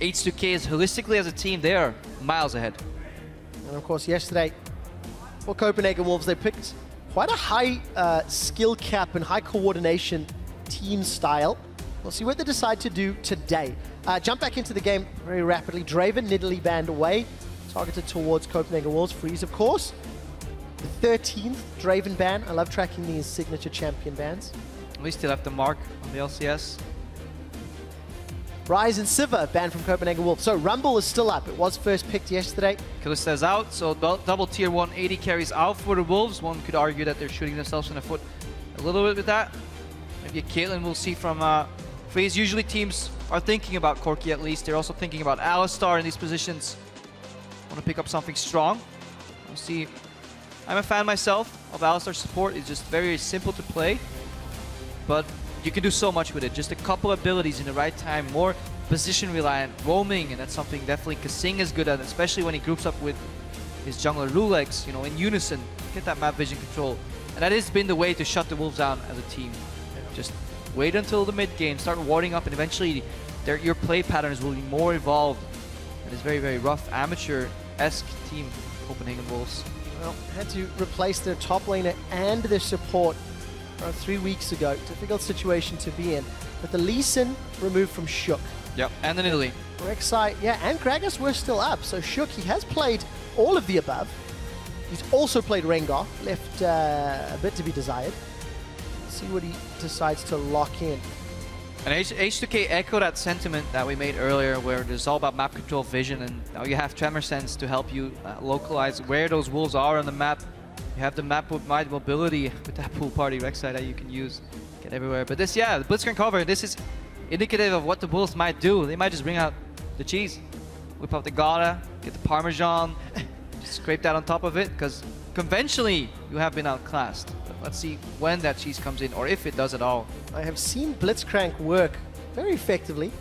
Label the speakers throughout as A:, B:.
A: H2K is holistically as a team, they are miles ahead.
B: And of course, yesterday, for Copenhagen Wolves, they picked quite a high skill cap and high coordination team style. We'll see what they decide to do today. Jump back into the game very rapidly. Draven, Nidalee banned away, targeted towards Copenhagen Wolves. Freeze, of course. The 13th Draven ban. I love tracking these signature champion bans.
A: We still have the mark on the LCS.
B: Ryze and Sivir banned from Copenhagen Wolves. So Rumble is still up. It was first picked yesterday.
A: Kalista is out, so double tier 1 AD carries out for the Wolves. One could argue that they're shooting themselves in the foot a little bit with that. Maybe a Caitlyn we'll see from Freeze. Usually teams are thinking about Corki at least. They're also thinking about Alistar in these positions. Want to pick up something strong. We'll see. I'm a fan myself of Alistar's support. It's just very simple to play, but you can do so much with it. Just a couple abilities in the right time, more position reliant, roaming, and that's something definitely KaSing is good at, especially when he groups up with his jungler loulex, you know, in unison, get that map vision control. And that has been the way to shut the Wolves down as a team. Just wait until the mid game, start warding up, and eventually your play patterns will be more evolved. And it's very, very rough, amateur-esque team, Copenhagen Wolves.
B: Well, had to replace their top laner and their support 3 weeks ago. Difficult situation to be in. But the Lee Sin removed from Shook.
A: Yep, and the Nidalee.
B: Rek'Sai, yeah, and Gragas were still up. So Shook, he has played all of the above. He's also played Rengar, left a bit to be desired. Let's see what he decides to lock in.
A: And H2K echo that sentiment that we made earlier, where it's all about map control vision, and now you have Tremor Sense to help you localize where those wolves are on the map. You have the map-wide mobility with that pool party Rek'Sai that you can use, get everywhere. But this, yeah, the Blitzcrank cover, this is indicative of what the Wolves might do. They might just bring out the cheese, whip out the Gouda, get the Parmesan, just scrape that on top of it, because conventionally you have been outclassed. But let's see when that cheese comes in, or if it does at all.
B: I have seen Blitzcrank work very effectively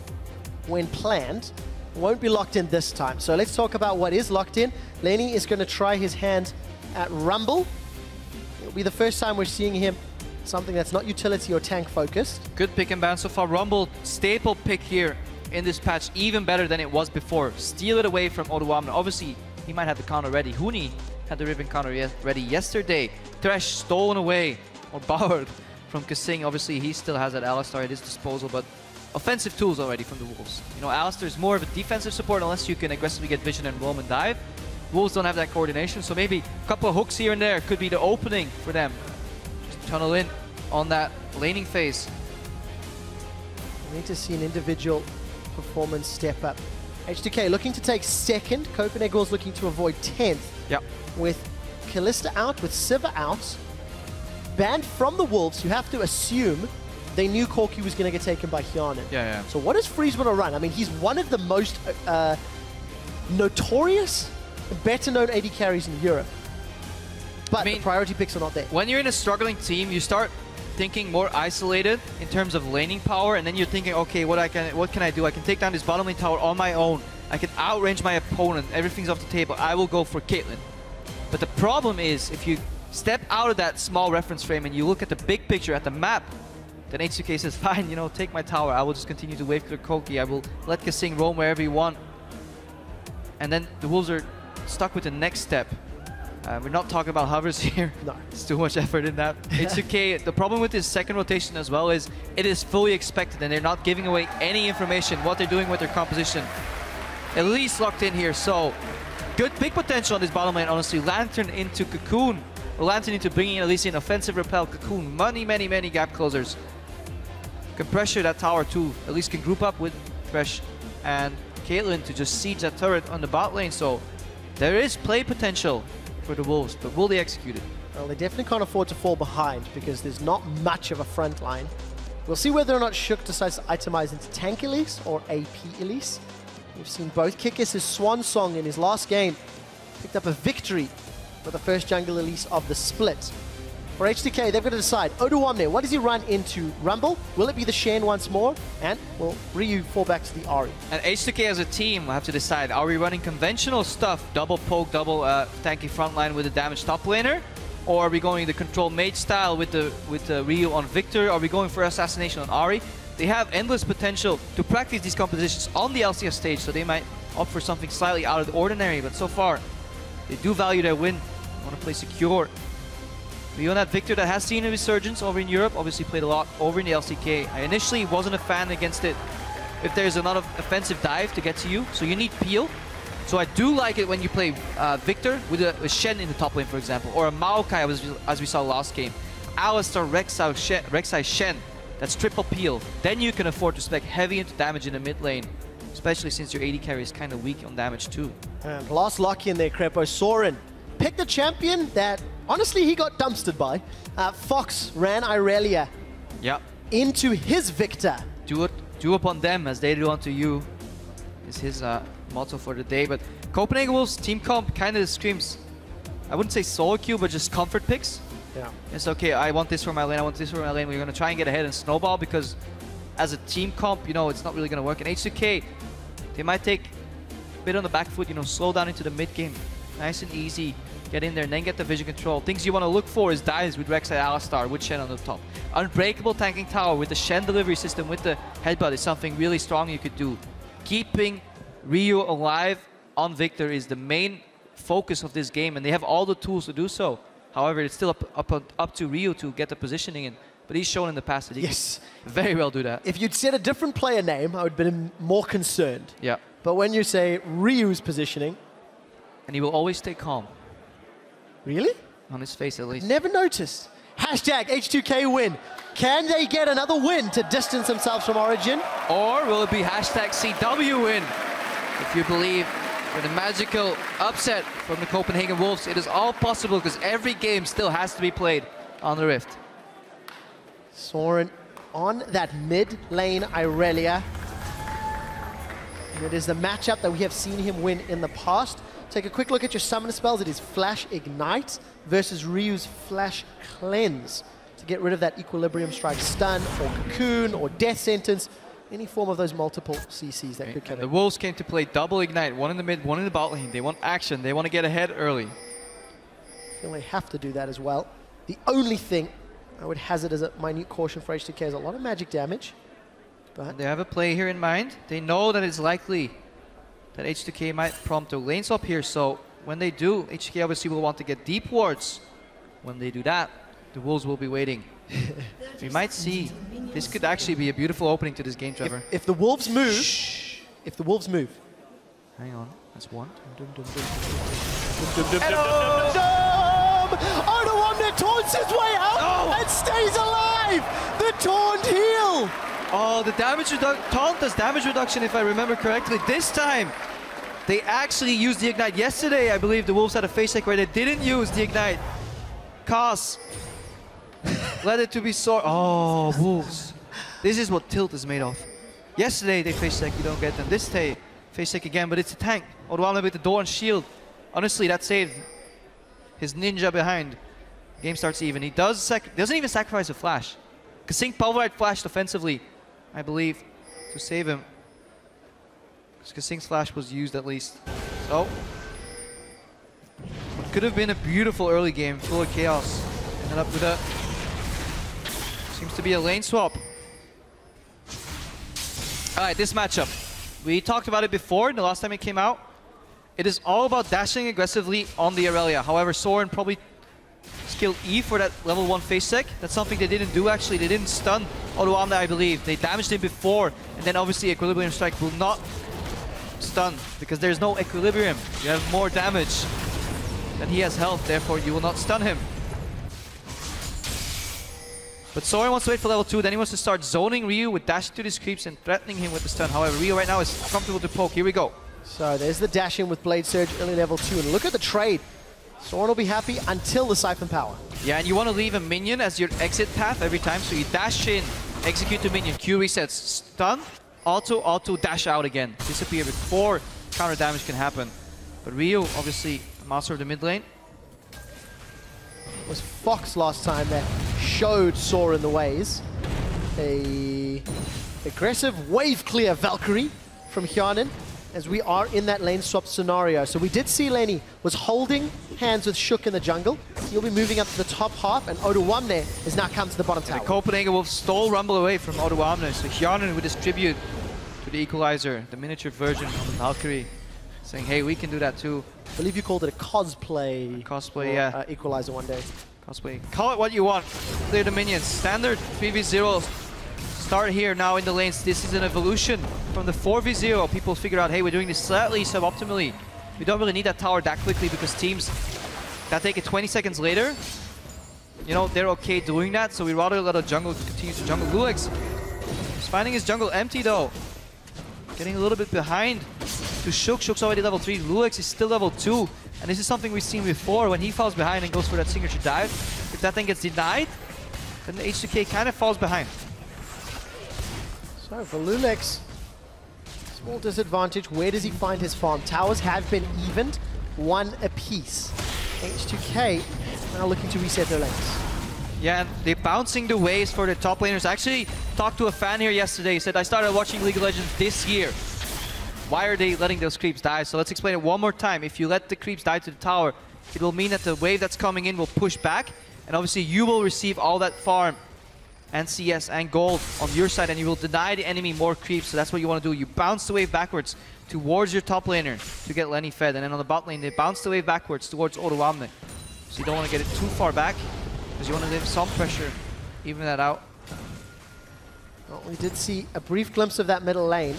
B: when planned. Won't be locked in this time. So let's talk about what is locked in. Lenny is going to try his hand at Rumble. It'll be the first time we're seeing him something that's not utility or tank focused.
A: Good pick and ban so far. Rumble, staple pick here in this patch, even better than it was before. Steal it away from Odoamne. Obviously, he might have the counter ready. Huni had the ribbon counter ready yesterday. Thresh stolen away or borrowed from KaSing. Obviously, he still has that Alistar at his disposal, but offensive tools already from the Wolves. You know, Alistar is more of a defensive support unless you can aggressively get vision and roam and dive. Wolves don't have that coordination, so maybe a couple of hooks here and there could be the opening for them. Just tunnel in on that laning phase.
B: We need to see an individual performance step up. H2K looking to take second. Copenhagen Wolves looking to avoid 10th.
A: Yep.
B: With Kalista out, with Sivir out, banned from the Wolves, you have to assume they knew Corki was going to get taken by Hjarnan.
A: Yeah.
B: So what does Freeze want to run? I mean, he's one of the most notorious, better-known AD carries in Europe. But the priority picks are not there.
A: When you're in a struggling team, you start thinking more isolated in terms of laning power, and then you're thinking, okay, what can I do? I can take down this bottom lane tower on my own. I can outrange my opponent. Everything's off the table. I will go for Caitlyn. But the problem is, if you step out of that small reference frame and you look at the big picture, at the map, then H2K says, fine, you know, take my tower. I will just continue to wave clear Corki. I will let KaSing roam wherever you want. And then the Wolves are stuck with the next step. We're not talking about hovers here.
B: No.
A: It's too much effort in that. H2K, the problem with this second rotation as well is it is fully expected and they're not giving away any information, what they're doing with their composition. Elise locked in here, so good big potential on this bottom lane, honestly. Lantern into Cocoon. Or Lantern into bringing Elise in, offensive repel, Cocoon. Many gap closers. Can pressure that tower too. Elise can group up with Thresh and Caitlyn to just siege that turret on the bot lane, so there is play potential for the Wolves, but will they execute it?
B: Well, they definitely can't afford to fall behind because there's not much of a front line. We'll see whether or not Shook decides to itemize into tank Elise or AP Elise. We've seen both kick his swan song in his last game. Picked up a victory for the first jungle Elise of the split. For H2K, they've got to decide. Odoamne, what does he run into? Rumble? Will it be the Shen once more? And will Ryu fall back to the Ahri?
A: And H2K as a team will have to decide, are we running conventional stuff, double poke, double tanky frontline with a damaged top laner? Or are we going the control mage style with the Ryu on Viktor? Are we going for assassination on Ahri? they have endless potential to practice these compositions on the LCS stage, so they might opt for something slightly out of the ordinary, but so far, they do value their win. They want to play secure. Beyond that, Viktor that has seen a resurgence over in Europe, obviously played a lot over in the LCK. I initially wasn't a fan against it if there's a lot of offensive dive to get to you, so you need peel. So I do like it when you play Viktor with a Shen in the top lane, for example, or a Maokai as we saw last game. Alistar, Rek'Sai, Shen, that's triple peel. Then you can afford to spec heavy into damage in the mid lane, especially since your AD carry is kind of weak on damage too.
B: And last lucky in there, Krepo. Soren picked a champion that, honestly, he got dumpstered by. Fox ran Irelia into his Viktor.
A: Do upon them as they do unto you is his motto for the day. But Copenhagen Wolves team comp kind of screams, I wouldn't say solo queue, but just comfort picks.
B: Yeah.
A: It's okay, I want this for my lane, I want this for my lane. We're going to try and get ahead and snowball because as a team comp, you know, it's not really going to work. And H2K, they might take a bit on the back foot, you know, slow down into the mid game. Nice and easy. Get in there and then get the vision control. Things you want to look for is dives with Rek'Sai, Alistar, with Shen on the top. Unbreakable tanking tower with the Shen delivery system with the headbutt is something really strong you could do. Keeping Ryu alive on Viktor is the main focus of this game, and they have all the tools to do so. However, it's still up to Ryu to get the positioning in. But he's shown in the past that he can very well do that.
B: If you'd said a different player name, I would have been more concerned.
A: Yeah.
B: But when you say Ryu's positioning...
A: And he will always stay calm.
B: Really?
A: On his face, at least.
B: Never noticed. Hashtag H2K win. Can they get another win to distance themselves from Origin?
A: Or will it be hashtag CW win? If you believe in the magical upset from the Copenhagen Wolves, it is all possible because every game still has to be played on the Rift.
B: Soren on that mid lane Irelia. And it is the matchup that we have seen him win in the past. Take a quick look at your summon spells. It is Flash Ignite versus Ryu's Flash Cleanse to get rid of that Equilibrium Strike stun or Cocoon or Death Sentence, any form of those multiple CCs that could come in.
A: The Wolves came to play double Ignite, one in the mid, one in the bot lane. They want action. They want to get ahead early.
B: I feel they have to do that as well. The only thing I would hazard as a minute caution for H2K is a lot of magic damage. But
A: they have a play here in mind. They know that it's likely that H2K might prompt a lane swap here, so when they do, H2K obviously will want to get deep wards. When they do that, the Wolves will be waiting. We might see, this could actually be a beautiful opening to this game, Trevor.
B: If the Wolves move, if the Wolves move.
A: Hang on, that's one.
B: Odoamne taunts his way out and stays alive! The taunt heal!
A: Oh, the damage taunt does damage reduction, if I remember correctly. This time, they actually used the Ignite. Yesterday, I believe the Wolves had a face check where they didn't use the Ignite. Kaas led it to be Soren. Oh, Wolves. This is what Tilt is made of. Yesterday, they face check, you don't get them. This day, face check again, but it's a tank. Odoamne with the door and shield. Honestly, that saved his ninja behind. Game starts even. He doesn't even sacrifice a flash. KaSing pulverized flashed offensively, I believe, to save him. Because KaSing's flash was used at least. So, what could have been a beautiful early game full of chaos. Ended up with a, seems to be a lane swap. Alright, this matchup. We talked about it before, the last time it came out. It is all about dashing aggressively on the Irelia. However, Soren probably skilled E for that level 1 face sec. That's something they didn't do actually. They didn't stun Odoamne, I believe. They damaged him before, and then obviously Equilibrium Strike will not stun because there's no Equilibrium. You have more damage than he has health, therefore you will not stun him. But Soren wants to wait for level 2, then he wants to start zoning Ryu with dash to these creeps and threatening him with the stun. However, Ryu right now is comfortable to poke. Here we go.
B: So there's the dash in with Blade Surge early level 2, and look at the trade. Soren will be happy until the Siphon Power. Yeah,
A: and you want to leave a minion as your exit path every time, so you dash in, execute the minion, Q resets, stun, auto, dash out again. Disappear before counter damage can happen. But Ryu, obviously, master of the mid lane.
B: It was Fox last time that showed Soren the ways. A aggressive wave clear Valkyrie from Hjarnan. as we are in that lane swap scenario. So we did see Lenny was holding hands with Shook in the jungle. He'll be moving up to the top half, and Odoamne has now come to the bottom tower.
A: The Copenhagen Wolves stole Rumble away from Odoamne, so Hjarnan would distribute to the Equalizer, the miniature version of the Valkyrie, saying, hey, we can do that too.
B: I believe you called it a cosplay.
A: Cosplay, yeah.
B: Equalizer one day.
A: Cosplay. Call it what you want. Clear the minions. Standard 3v0. Start here now in the lanes. This is an evolution from the 4v0. People figure out, hey, we're doing this slightly suboptimally. We don't really need that tower that quickly because teams that take it 20 seconds later, you know, they're okay doing that. So we rather let a jungle continue to jungle. loulex is finding his jungle empty though. Getting a little bit behind to Shook. Shook's already level 3. loulex is still level 2. And this is something we've seen before when he falls behind and goes for that signature dive. If that thing gets denied, then the H2K kind of falls behind.
B: So for loulex, small disadvantage. Where does he find his farm? Towers have been evened, 1 apiece. H2K now looking to reset their lanes.
A: Yeah, and they're bouncing the waves for the top laners. I actually talked to a fan here yesterday. He said, I started watching League of Legends this year. Why are they letting those creeps die? So let's explain it one more time. If you let the creeps die to the tower, it will mean that the wave that's coming in will push back. And obviously you will receive all that farm and CS and gold on your side, and you will deny the enemy more creeps. So that's what you want to do. You bounce the wave backwards towards your top laner to get Lenny fed. And then on the bot lane, they bounce the wave backwards towards Odoamne. So you don't want to get it too far back, because you want to leave some pressure, even that out.
B: Well, we did see a brief glimpse of that middle lane.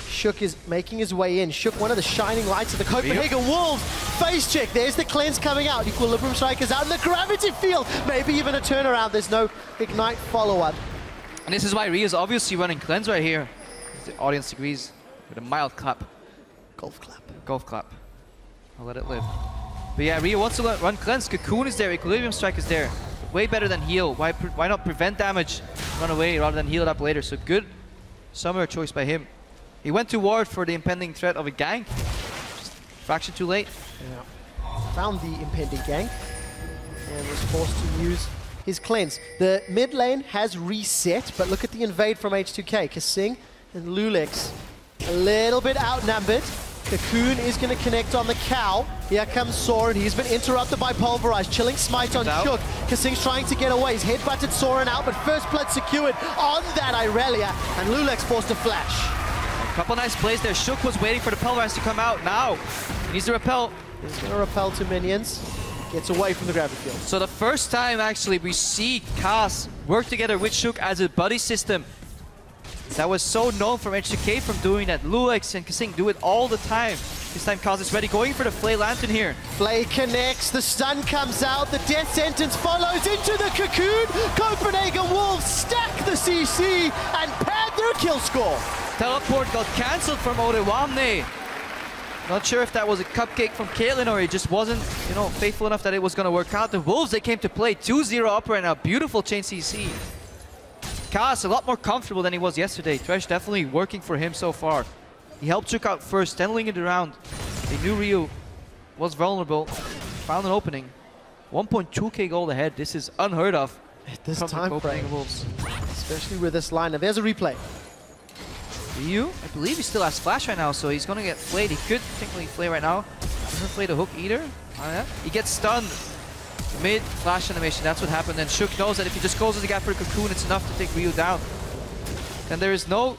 B: Shook is making his way in. Shook, one of the shining lights of the Copenhagen Wolves. Face check. There's the cleanse coming out. Equilibrium Strikers out in the gravity field. Maybe even a turnaround. There's no Ignite follow-up.
A: And this is why Rhea is obviously running cleanse right here. The audience agrees with a mild clap.
B: Golf clap.
A: Golf clap. I'll let it live. But yeah, Rhea wants to run cleanse. Cocoon is there. Equilibrium Strike is there. Way better than heal. Why not prevent damage, run away rather than heal it up later? So good summer choice by him. He went to ward for the impending threat of a gank. Just fraction too late.
B: Yeah. Found the impending gank and was forced to use his cleanse. The mid lane has reset, but look at the invade from H2K. KaSing and loulex a little bit outnumbered. Cocoon is going to connect on the cow. Here comes Soren. He's been interrupted by Pulverize. Chilling Smite on Shook. KaSing's trying to get away. He's headbutted Soren out, but first blood secured on that Irelia, and loulex forced to flash.
A: Couple nice plays there. Shook was waiting for the Pulverize to come out. Now he needs to repel.
B: He's going to repel to minions. Gets away from the gravity field.
A: So the first time actually we see Kaas work together with Shook as a buddy system. That was so known from H2K from doing that. loulex and KaSing do it all the time. This time Kaas is ready, going for the Flay Lantern here.
B: Flay connects, the stun comes out, the death sentence follows into the Cocoon. Copenhagen Wolves stack the CC and pad their kill score.
A: Teleport got cancelled from Odoamne. Not sure if that was a cupcake from Caitlyn or he just wasn't, you know, faithful enough that it was going to work out. The Wolves, they came to play 2-0 up right now. Beautiful chain CC. Kaas a lot more comfortable than he was yesterday. Thresh definitely working for him so far. He helped Shook out first, handling it around. They knew Ryu was vulnerable. Found an opening. 1.2k gold ahead. This is unheard of.
B: At this time frame, Wolves, especially with this lineup. There's a replay.
A: Ryu, I believe he still has flash right now, so he's gonna get flayed. He could technically flay right now. Doesn't flay the hook either. He gets stunned. Mid flash animation, that's what happened. And Shook knows that if he just closes the gap for the Cocoon, it's enough to take Ryu down. And there is no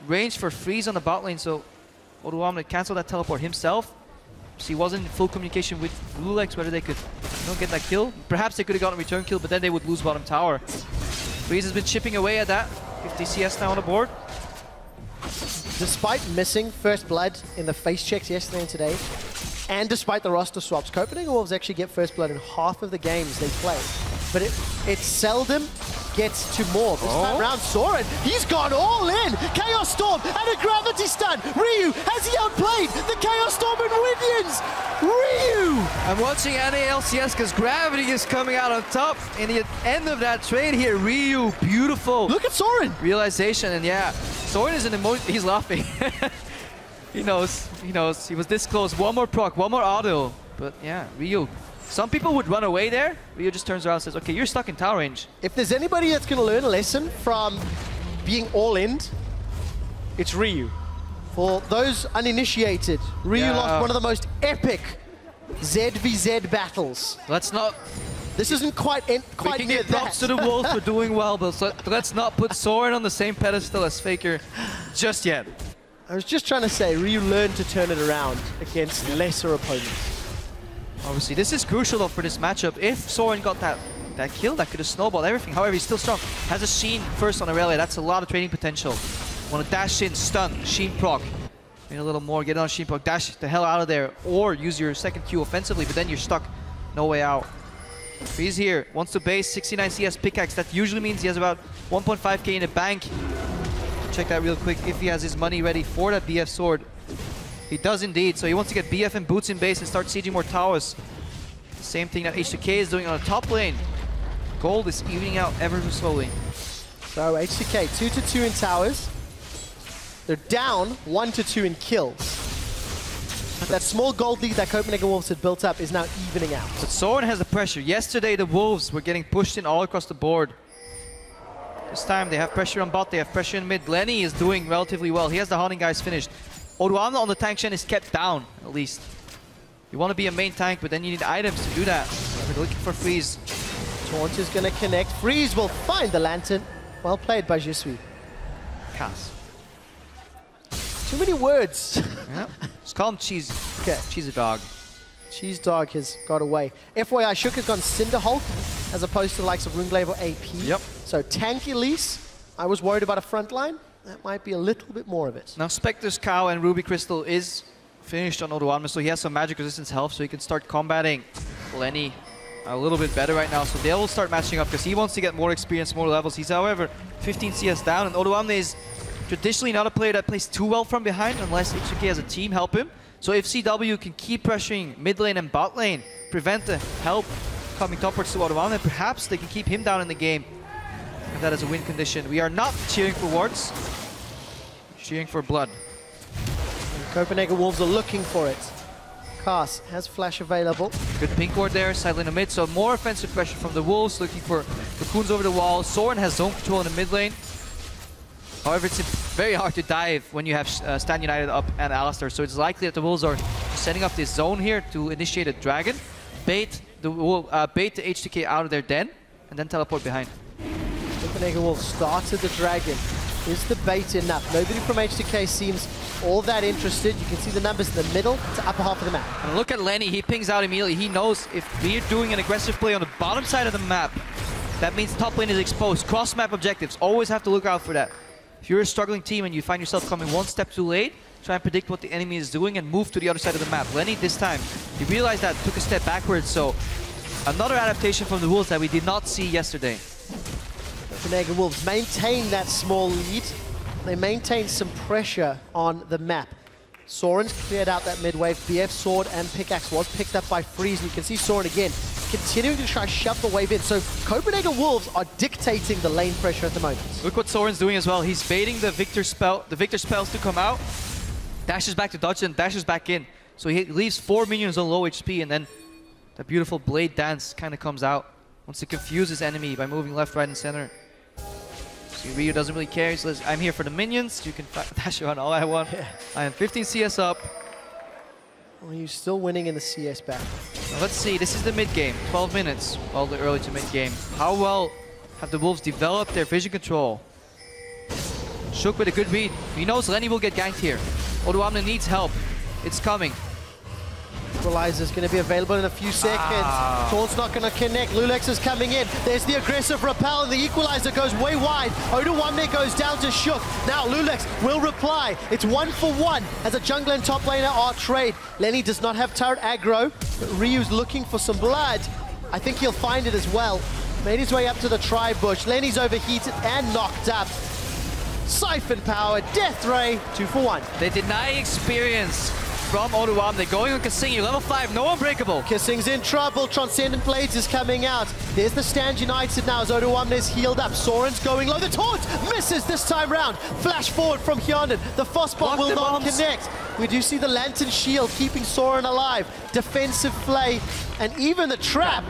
A: range for freeze on the bot lane, so Odoamne canceled that teleport himself. So he wasn't in full communication with loulex whether they could, you know, get that kill. Perhaps they could have gotten a return kill, but then they would lose bottom tower. Freeze has been chipping away at that. 50 CS now on the board.
B: Despite missing first blood in the face checks yesterday and today, and despite the roster swaps, Copenhagen Wolves actually get first blood in half of the games they play. But it seldom gets to more. This time round, Soren, he's gone all in! Chaos Storm and a gravity stun! Ryu, has he outplayed the Chaos Storm and Minions? Ryu!
A: I'm watching LCS because gravity is coming out on top. In the end of that trade here, Ryu, beautiful.
B: Look at Soren!
A: Realization, and yeah, Soren is an emotion. He's laughing. He knows. He was this close. One more proc, one more auto. But yeah, Ryu. Some people would run away there. Ryu just turns around and says, okay, you're stuck in tower range.
B: If there's anybody that's going to learn a lesson from being all in, it's Ryu. For those uninitiated, Ryu lost one of the most epic ZvZ battles.
A: Let's not...
B: This isn't quite near that.
A: Props to the Wolves for doing well, but let's not put Soren on the same pedestal as Faker just yet.
B: I was just trying to say, Ryu learned to turn it around against lesser opponents.
A: Obviously, this is crucial though for this matchup. If Soren got that kill, that could have snowballed everything. However, he's still strong. Has a Shen first on Irelia. That's a lot of trading potential. Want to dash in, stun, Shen proc. Need a little more, get on Shen proc, dash the hell out of there, or use your second Q offensively, but then you're stuck. No way out. He's here, wants to base 69 CS pickaxe. That usually means he has about 1.5k in the bank. Check that real quick if he has his money ready for that BF sword. He does indeed, so he wants to get BF and boots in base and start sieging more towers. Same thing that H2K is doing on the top lane. Gold is evening out ever so slowly.
B: So H2K 2-2 in towers. They're down 1-2 in kills. That small gold lead that Copenhagen Wolves had built up is now evening out.
A: But Soren has the pressure. Yesterday the Wolves were getting pushed in all across the board. This time they have pressure on bot, they have pressure in mid. Lenny is doing relatively well. He has the hunting guys finished. Odoamne on the tank Shen is kept down, at least. You want to be a main tank, but then you need items to do that. We're looking for Freeze.
B: Taunt is going to connect. Freeze will find the lantern. Well played by Suis
A: Kaas.
B: Too many words.
A: Yeah. Just call him Cheese.
B: Okay.
A: Cheese a dog.
B: Cheese Dog has got away. FYI, Shook has gone Cinderhulk as opposed to the likes of Runglaive or AP.
A: Yep.
B: So tank Elise. I was worried about a front line. That might be a little bit more of it.
A: Now Spectre's Cow and Ruby Crystal is finished on Odoamne, so he has some magic resistance health, so he can start combating Lenny a little bit better right now. So they will start matching up because he wants to get more experience, more levels. He's, however, 15 CS down, and Odoamne is traditionally not a player that plays too well from behind unless H2K as a team help him. So if CW can keep pressuring mid lane and bot lane, prevent the help coming topwards to Odoamne, perhaps they can keep him down in the game. If that is a win condition. We are not cheering for wards, cheering for blood.
B: And Copenhagen Wolves are looking for it. Kaas has flash available.
A: Good pink ward there, side lane to mid, so more offensive pressure from the Wolves, looking for cocoons over the wall. Soren has zone control in the mid lane. However, it's very hard to dive when you have Stan United up and Alistar, so it's likely that the Wolves are setting up this zone here to initiate a dragon, bait the H2K out of their den, and then teleport behind.
B: Copenhagen Wolves started the dragon. Is the bait enough? Nobody from H2K seems all that interested. You can see the numbers in the middle to upper half of the map.
A: And look at Lenny, he pings out immediately. He knows if we're doing an aggressive play on the bottom side of the map, that means top lane is exposed. Cross-map objectives, always have to look out for that. If you're a struggling team and you find yourself coming one step too late, try and predict what the enemy is doing and move to the other side of the map. Lenny this time, he realized that, took a step backwards, so another adaptation from the Wolves that we did not see yesterday.
B: Copenhagen Wolves maintain that small lead. They maintain some pressure on the map. Soren's cleared out that mid wave. BF sword and pickaxe was picked up by Freeze. And you can see Soren again continuing to try to shove the wave in. So Copenhagen Wolves are dictating the lane pressure at the moment.
A: Look what Soren's doing as well. He's baiting the Viktor spells to come out, dashes back to dodge and dashes back in. So he leaves 4 minions on low HP, and then the beautiful blade dance kind of comes out. Wants to confuse his enemy by moving left, right, and center. See, Ryu doesn't really care. He says, I'm here for the minions. You can dash around all I want. Yeah. I am 15 CS up.
B: Well, you're still winning in the CS battle.
A: Now let's see. This is the mid game. 12 minutes. Well, the early to mid game. How well have the Wolves developed their vision control? Shook with a good read. He knows Lenny will get ganked here. Odoamne needs help. It's coming.
B: Equalizer's going to be available in a few seconds. Taunt's not going to connect. loulex is coming in. There's the aggressive repel, and the equalizer goes way wide. Odoamne goes down to Shook. Now loulex will reply. It's 1-for-1 as a jungle and top laner are trade. Lenny does not have turret aggro, but Ryu's looking for some blood. I think he'll find it as well. Made his way up to the tri-bush. Lenny's overheated and knocked up. Siphon power, death ray, 2-for-1.
A: They deny experience from Odoamne. Going on KaSing, level 5, no unbreakable.
B: KaSing's in trouble. Transcendent Blades is coming out. There's the Stand United now as Odoamne is healed up. Soren's going low. The taunt misses this time round. Flash forward from Hjarnan. The Frostbomb will not connect. We do see the Lantern Shield keeping Soren alive. Defensive play. And even the trap.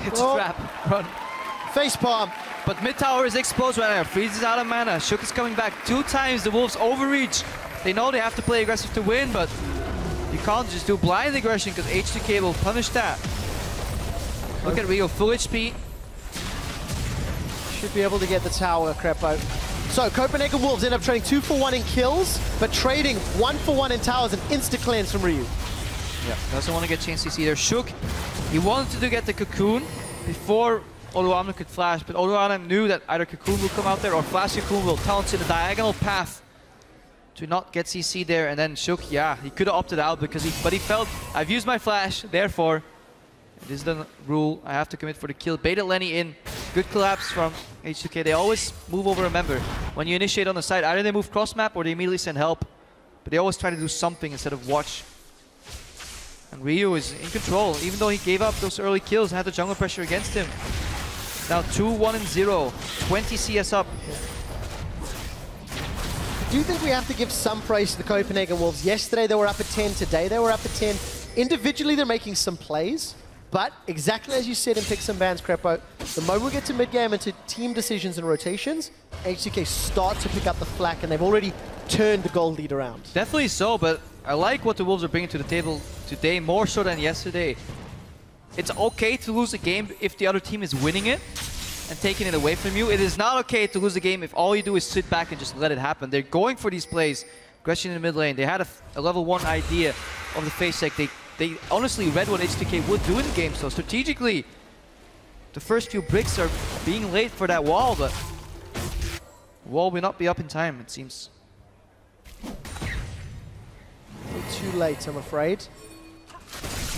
A: It's a trap. Run.
B: Facepalm.
A: But mid tower is exposed right now. Freeze is out of mana. Shook is coming back 2 times. The Wolves overreach. They know they have to play aggressive to win, but you can't just do blind aggression because H2K will punish that. Look at Rio, full HP.
B: Should be able to get the tower, Krepo. So Copenhagen Wolves end up trading 2 for 1 in kills, but trading 1 for 1 in towers and insta-cleanse from Ryu.
A: Yeah, doesn't want to get chance to see there. Shook, he wanted to get the Cocoon before Odoamne could flash, but Odoamne knew that either Cocoon will come out there or Flash Cocoon will taunt in the diagonal path to not get CC there. And then Shook, yeah, he could have opted out because he felt, I've used my flash, therefore it is the rule. I have to commit for the kill. Baited Lenny in. Good collapse from H2K. They always move over, remember. When you initiate on the side, either they move cross map or they immediately send help. But they always try to do something instead of watch. And Ryu is in control, even though he gave up those early kills and had the jungle pressure against him. Now 2-1-0, 20 CS up.
B: I do think we have to give some praise to the Copenhagen Wolves. Yesterday they were up at 10, today they were up at 10. Individually they're making some plays, but exactly as you said in Picks and Bans, Krepo, the moment we get to mid-game and to team decisions and rotations, H2K start to pick up the flack and they've already turned the gold lead around.
A: Definitely so, but I like what the Wolves are bringing to the table today, more so than yesterday. It's okay to lose a game if the other team is winning it and taking it away from you. It is not okay to lose a game if all you do is sit back and just let it happen. They're going for these plays. Aggression in the mid lane. They had a level 1 idea of the face check. They honestly read what H2K would do in the game, so strategically, the first few bricks are being laid for that wall, but the wall will not be up in time, it seems.
B: Too late, I'm afraid.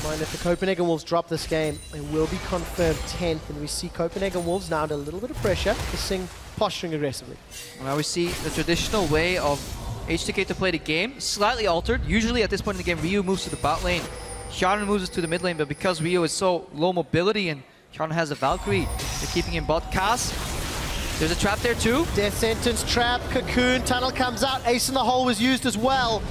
B: Mind if the Copenhagen Wolves drop this game, they will be confirmed 10th, and we see Copenhagen Wolves now under a little bit of pressure. KaSing posturing aggressively.
A: Now we see the traditional way of H2K to play the game, slightly altered. Usually at this point in the game, Ryu moves to the bot lane, Hjarnan moves to the mid lane, but because Ryu is so low mobility and Hjarnan has a Valkyrie, they're keeping him bot. Kaas, there's a trap there too.
B: Death sentence, trap, cocoon, tunnel comes out, ace in the hole was used as well.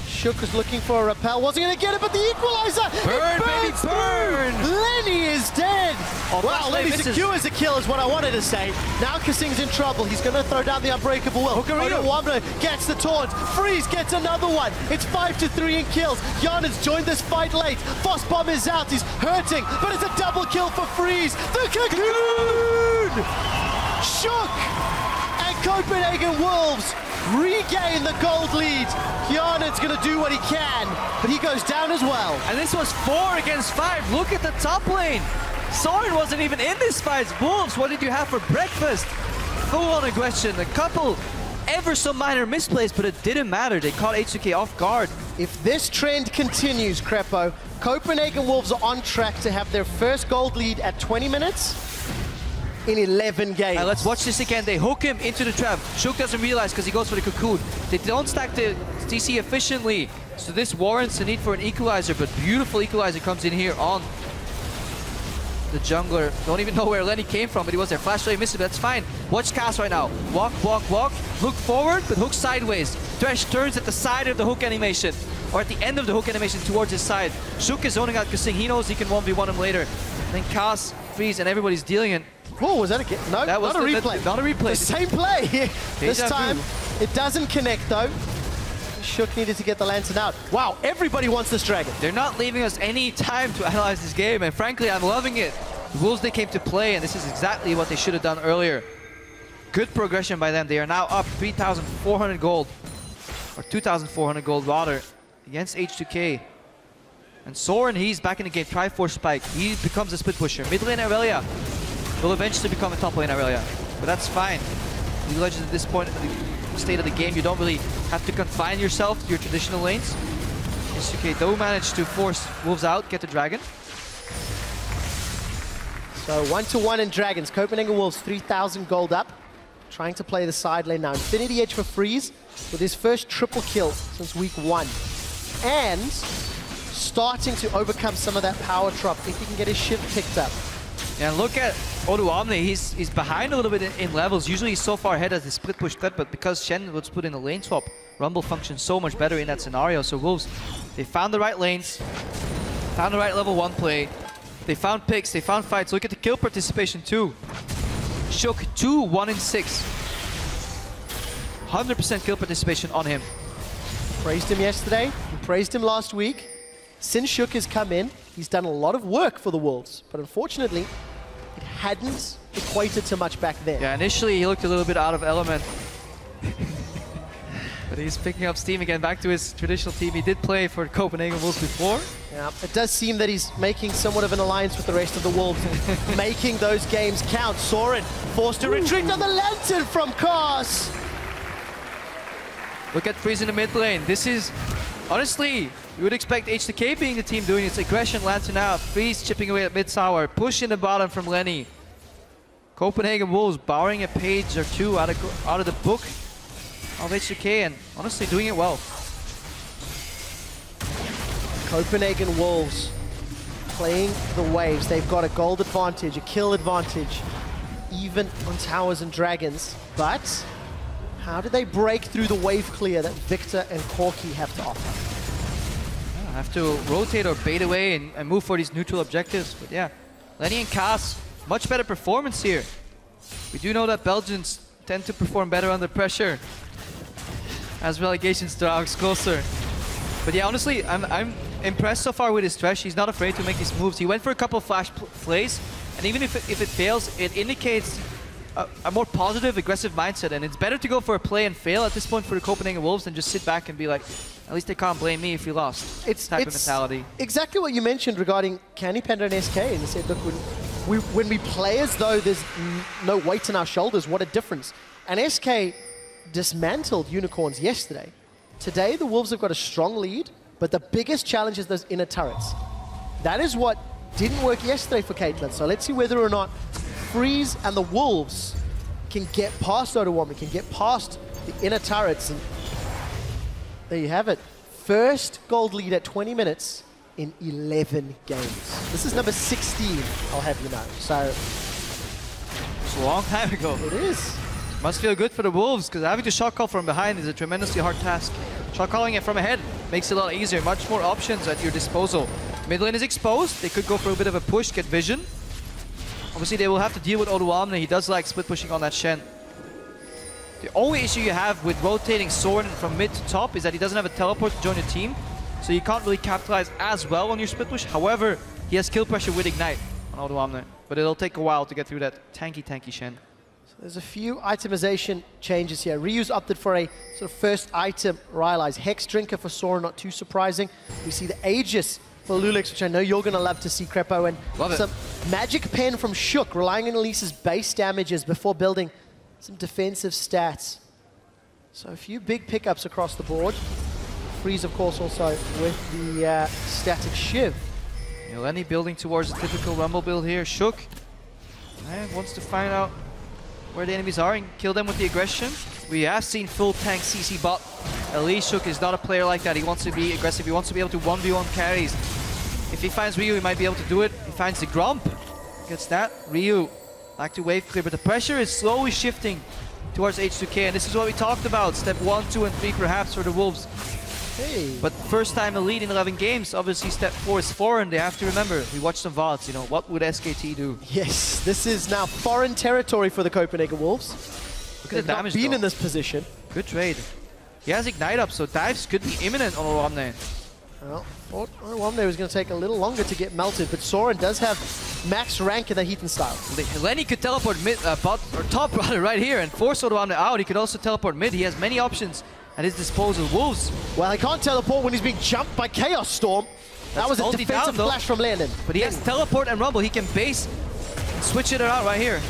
B: Shook was looking for a repel, wasn't going to get it, but the equalizer!
A: Burn, baby, burn!
B: Lenny is dead!
A: Oh,
B: wow, Lenny secures a kill is what I wanted to say. Now KaSing's in trouble. He's going to throw down the unbreakable will. Odoamne gets the taunt. Freeze gets another one. It's 5-3 in kills. Hjarnan's joined this fight late. Boss Bomb is out. He's hurting, but it's a double kill for Freeze. The Cocoon! Shook! And Copenhagen Wolves regain the gold lead. Hjarnan's going to do what he can, but he goes down as well.
A: And this was 4 against 5. Look at the top lane. Soren wasn't even in this fight. Wolves, what did you have for breakfast? Full-on aggression. A couple ever so minor misplays, but it didn't matter. They caught H2K off guard.
B: If this trend continues, Krepo, Copenhagen Wolves are on track to have their first gold lead at 20 minutes in 11 games.
A: Let's watch this again. They hook him into the trap. Shook doesn't realize because he goes for the cocoon. They don't stack the DC efficiently, so this warrants the need for an equalizer, but beautiful equalizer comes in here on the jungler. Don't even know where Lenny came from, but he was there. Flash really missed it, but that's fine. Watch Kaas right now. Walk, walk, walk. Look forward, but hook sideways. Thresh turns at the side of the hook animation, or at the end of the hook animation towards his side. Shook is zoning out KaSing. He knows he can 1v1 him later. Then Kaas, Freeze, and everybody's dealing it.
B: Oh, was that a game? No,
A: that was
B: not a replay.
A: Not a replay.
B: The same play. This time, it doesn't connect though. Shook needed to get the lantern out. Wow, everybody wants this dragon.
A: They're not leaving us any time to analyze this game, and frankly, I'm loving it. The Wolves, they came to play, and this is exactly what they should have done earlier. Good progression by them. They are now up 3,400 gold, or 2,400 gold rather, against H2K. And Soren, he's back in the game. Triforce Spike. He becomes a split pusher. Mid lane Irelia will eventually become a top lane Irelia, but that's fine. League of Legends at this point in the state of the game, you don't really have to confine yourself to your traditional lanes. H2K though managed to force Wolves out, get the dragon.
B: So 1-1 in dragons. Copenhagen Wolves 3,000 gold up, trying to play the side lane now. Infinity Edge for Freeze with his first triple kill since week 1, and starting to overcome some of that power drop if he can get his shift picked up.
A: And look at Odoamne, he's behind a little bit in levels. Usually he's so far ahead as the split push threat, but because Shen was put in a lane swap, Rumble functions so much better in that scenario. So Wolves, they found the right lanes, found the right level 1 play, they found picks, they found fights. Look at the kill participation too. Shook 2-1-6. 100% kill participation on him.
B: Praised him yesterday, we praised him last week. Since Shook has come in, he's done a lot of work for the Wolves, but unfortunately, it hadn't equated to much back then.
A: Yeah, initially he looked a little bit out of element. But he's picking up steam again, back to his traditional team. He did play for Copenhagen Wolves before.
B: Yeah, it does seem that he's making somewhat of an alliance with the rest of the Wolves, making those games count. Soren forced to retreat on the lantern from Kaas.
A: Look at Freeze in the mid lane. This is, honestly, you would expect H2K being the team doing its aggression, lantern out. Freeze chipping away at mid tower, push in the bottom from Lenny. Copenhagen Wolves borrowing a page or two out of the book of H2K and honestly doing it well.
B: Copenhagen Wolves playing the waves. They've got a gold advantage, a kill advantage, even on towers and dragons. But how do they break through the wave clear that Viktor and Corki have to offer?
A: Yeah, have to rotate or bait away and move for these neutral objectives. But yeah, Lenny and Kaas, much better performance here. We do know that Belgians tend to perform better under pressure as relegations draw closer. But yeah, honestly, I'm impressed so far with his Thresh. He's not afraid to make these moves. He went for a couple of flash plays, and even if it fails, it indicates a more positive, aggressive mindset. And it's better to go for a play and fail at this point for the Copenhagen Wolves than just sit back and be like, at least they can't blame me if we lost. It's type of mentality.
B: Exactly what you mentioned regarding Candy Panda and SK. And you said, look, when we play as though there's no weight in our shoulders, what a difference. And SK dismantled Unicorns yesterday. Today, the Wolves have got a strong lead, but the biggest challenge is those inner turrets. That is what didn't work yesterday for Caitlyn. So let's see whether or not Freeze and the Wolves can get past Odoamne, can get past the inner turrets. And there you have it. First gold lead at 20 minutes in 11 games. This is number 16, I'll have you know. So
A: it's a long time ago.
B: It is. There's a few itemization changes here. Ryu's opted for a sort of first item Rylai's Hex Drinker for Soren, not too surprising. We see the Aegis for loulex, which I know you're going to love to see, Krepo, and some Magic Pen from Shook, relying on Elise's base damages before building some defensive stats. So a few big pickups across the board. Freeze, of course, also with the static Shiv.
A: Lenny building towards the typical Rumble build here. Shook wants to find out where the enemies are and kill them with the aggression. We have seen full tank CC bot. Elise Shook is not a player like that. He wants to be aggressive. He wants to be able to 1v1 carries. If he finds Ryu, he might be able to do it. He finds the Grump. Gets that. Ryu back to wave clear, but the pressure is slowly shifting towards H2K, and this is what we talked about. Step 1, 2, and 3 perhaps for the Wolves.
B: Hey.
A: But first time a lead in 11 games, obviously step 4 is foreign. They have to remember, we watched some VODs, you know, what would SKT do?
B: Yes, this is now foreign territory for the Copenhagen Wolves.
A: Look at the damage
B: been in this position.
A: Good trade. He has Ignite up, so dives could be imminent on Odoamne.
B: Well, thought Odoamne was going to take a little longer to get melted, but Soren does have max rank in the Heathen style.
A: Lenny could teleport mid, bot, or top rather, right here and force Odoamne out. He could also teleport mid. He has many options at his disposal. Wolves.
B: Well, he can't teleport when he's being jumped by Chaos Storm. That was a defensive flash from Lennon.
A: But he has teleport and rumble. He can base and switch it around right here.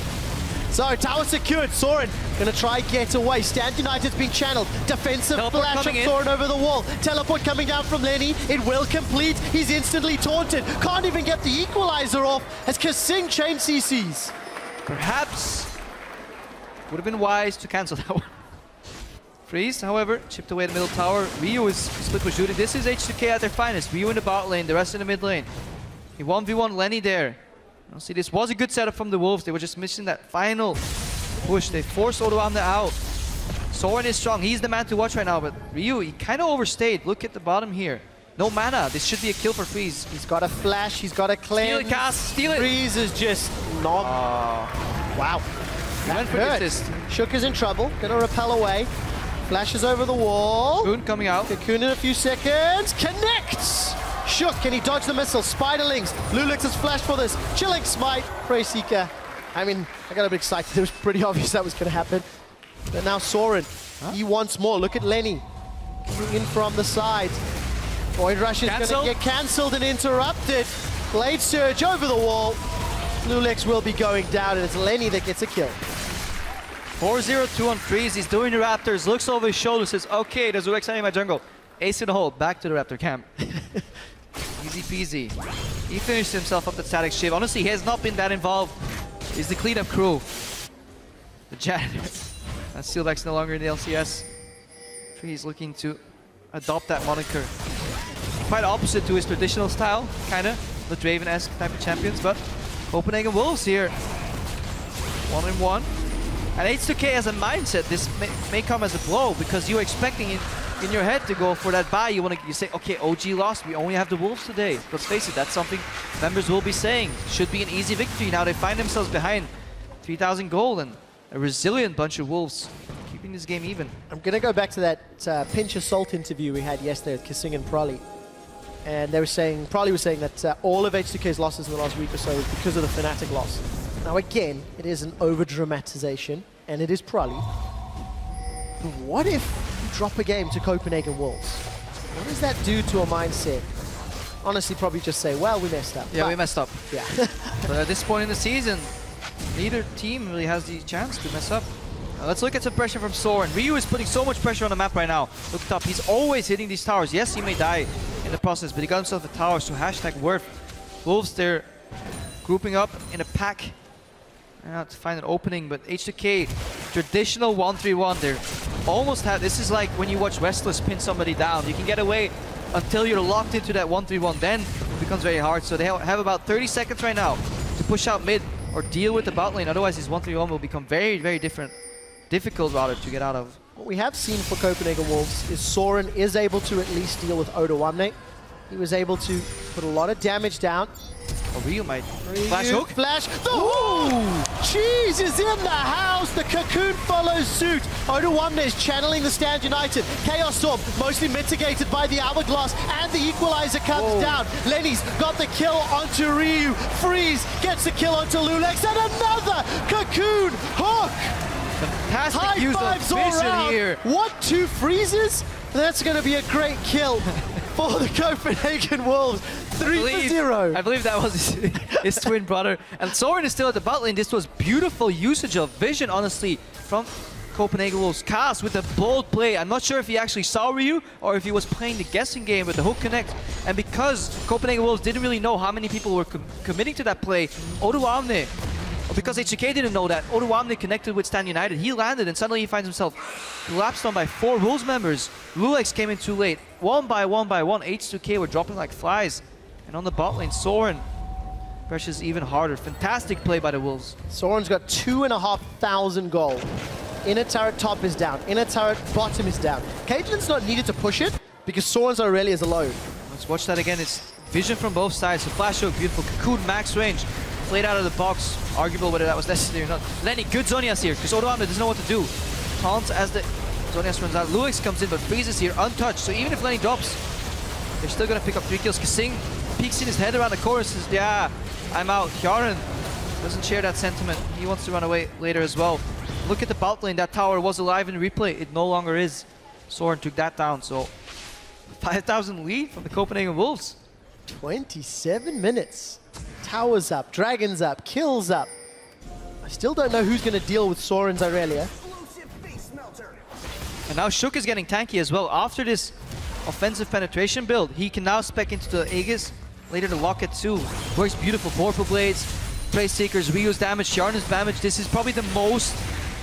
B: So, tower secured. Soren gonna try get away. Stand United's being channeled. Defensive
A: teleport
B: flash of Soren over the wall. Teleport coming down from Lenny. It will complete. He's instantly taunted. Can't even get the equalizer off as KaSing chain CCs.
A: Perhaps would have been wise to cancel that one. Freeze, however, chipped away the middle tower. Ryu is split push shooting. This is H2K at their finest. Ryu in the bot lane, the rest in the mid lane. He 1v1 Lenny there. See, this was a good setup from the Wolves. They were just missing that final push. They forced Odoamne out. Soren is strong. He's the man to watch right now, but Ryu, he kind of overstayed. Look at the bottom here. No mana. This should be a kill for Freeze.
B: He's got a flash. He's got a cleanse.
A: Steal it, Kaas. Steal it.
B: Freeze is just not... Wow.
A: He went for the assist.
B: Shook is in trouble. Gonna repel away. Flashes over the wall.
A: Cocoon coming out.
B: Cocoon in a few seconds. Connects! Shook, can he dodge the missile? Spiderlings. loulex has flashed for this. Chilling smite. Suis Kaas. I mean, I got a bit excited. It was pretty obvious that was going to happen. But now Soren, he wants more. Look at Lenny coming in from the side. Void Rush is going to get cancelled and interrupted. Blade Surge over the wall. loulex will be going down, and it's Lenny that gets a kill.
A: 4-0-2 on Freeze. He's doing the Raptors. Looks over his shoulder, says, okay, there's Rek'Sai in my jungle. Ace in the hole. Back to the Raptor camp. Easy peasy. He finished himself up the static shiv. Honestly, he has not been that involved. He's the cleanup crew. The janitor. loulex no longer in the LCS. Freeze looking to adopt that moniker. Quite opposite to his traditional style, kinda. The Draven-esque type of champions, but Copenhagen Wolves here. 1-1. And H2K has a mindset, this may come as a blow, because you're expecting in your head to go for that buy. You say, okay, OG lost, we only have the Wolves today. Let's face it, that's something members will be saying. Should be an easy victory. Now they find themselves behind 3,000 gold and a resilient bunch of Wolves, keeping this game even.
B: I'm going to go back to that pinch of salt interview we had yesterday with KaSing and Prolly. And they were saying, Prolly was saying that all of H2K's losses in the last week or so is because of the Fnatic loss. Now again, it is an over-dramatization, and it is Prolly. But what if you drop a game to Copenhagen Wolves? What does that do to a mindset? Honestly, probably just say, well, we messed up.
A: Yeah, we messed up.
B: Yeah.
A: But at this point in the season, neither team really has the chance to mess up. Let's look at some pressure from Soren. Ryu is putting so much pressure on the map right now. Look top, he's always hitting these towers. Yes, he may die in the process, but he got himself a tower, so #worth. Wolves, they're grouping up in a pack to find an opening, but H2K, traditional 1-3-1, they're almost had. This is like when you watch wrestlers pin somebody down. You can get away until you're locked into that 1-3-1, then it becomes very hard. So they have about 30 seconds right now to push out mid or deal with the bot lane. Otherwise, this 1-3-1 will become very, very difficult rather to get out of.
B: What we have seen for Copenhagen Wolves is Soren is able to at least deal with Odoamne. He was able to put a lot of damage down.
A: Oh, Ryu might flash hook.
B: Flash. Oh! Cheese is in the house. The Cocoon follows suit. Odoamne is channeling the Stand United. Chaos Storm mostly mitigated by the Hourglass, and the Equalizer comes down. Lenny's got the kill onto Ryu. Freeze gets the kill onto loulex, and another Cocoon hook.
A: Fantastic use of vision here.
B: What, 2 freezes? That's going to be a great kill for the Copenhagen Wolves. 3-0.
A: I believe that was his twin brother. And Soren is still at the bot lane. This was beautiful usage of vision, honestly, from Copenhagen Wolves. Kaas with a bold play. I'm not sure if he actually saw Ryu or if he was playing the guessing game with the hook connect. And because Copenhagen Wolves didn't really know how many people were committing to that play, Odoamne, because H2K didn't know that, Odoamne connected with Stand United. He landed and suddenly he finds himself collapsed on by 4 Wolves members. loulex came in too late. One by one, H2K were dropping like flies. And on the bot lane, Soren pressure's even harder. Fantastic play by the Wolves.
B: Soren's got 2,500 gold. Inner turret top is down. Inner turret bottom is down. Caitlyn's not needed to push it because Soren's Irelia is alone.
A: Let's watch that again. It's vision from both sides. So flash hook, beautiful. Cocoon, max range. Played out of the box. Arguable whether that was necessary or not. Lenny, good Zonias here, because Odoamne doesn't know what to do. Taunts as the Zonias runs out. loulex comes in, but Freeze is here, untouched. So even if Lenny drops, they're still going to pick up 3 kills. KaSing peeks in his head around the corner, says, yeah, I'm out. Hjarnan doesn't share that sentiment. He wants to run away later as well. Look at the bot lane. That tower was alive in replay. It no longer is. Soren took that down, so 5,000 lead from the Copenhagen Wolves.
B: 27 minutes. Towers up, dragons up, kills up. I still don't know who's going to deal with Soren's Irelia.
A: And now Shook is getting tanky as well. After this offensive penetration build, he can now spec into the Aegis, later the Locket too. Works beautiful. Vorpal Blades, Place Seekers, Ryu's damage, Hjarnan's damage. This is probably the most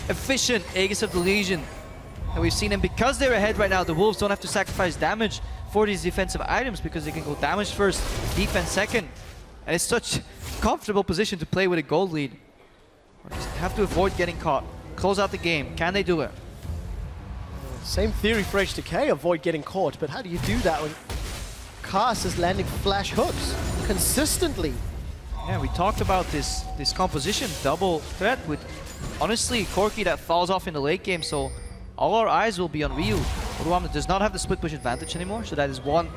A: efficient Aegis of the Legion that we've seen. And because they're ahead right now, the Wolves don't have to sacrifice damage for these defensive items because they can go damage first, defense second. And it's such a comfortable position to play with a gold lead. Just have to avoid getting caught. Close out the game. Can they do it?
B: Same theory for H2K, avoid getting caught. But how do you do that when Kaas is landing flash hooks consistently?
A: Yeah, we talked about this composition, double threat with, honestly, Corki that falls off in the late game. So all our eyes will be on Ryu. Odoamne does not have the split push advantage anymore, so that is one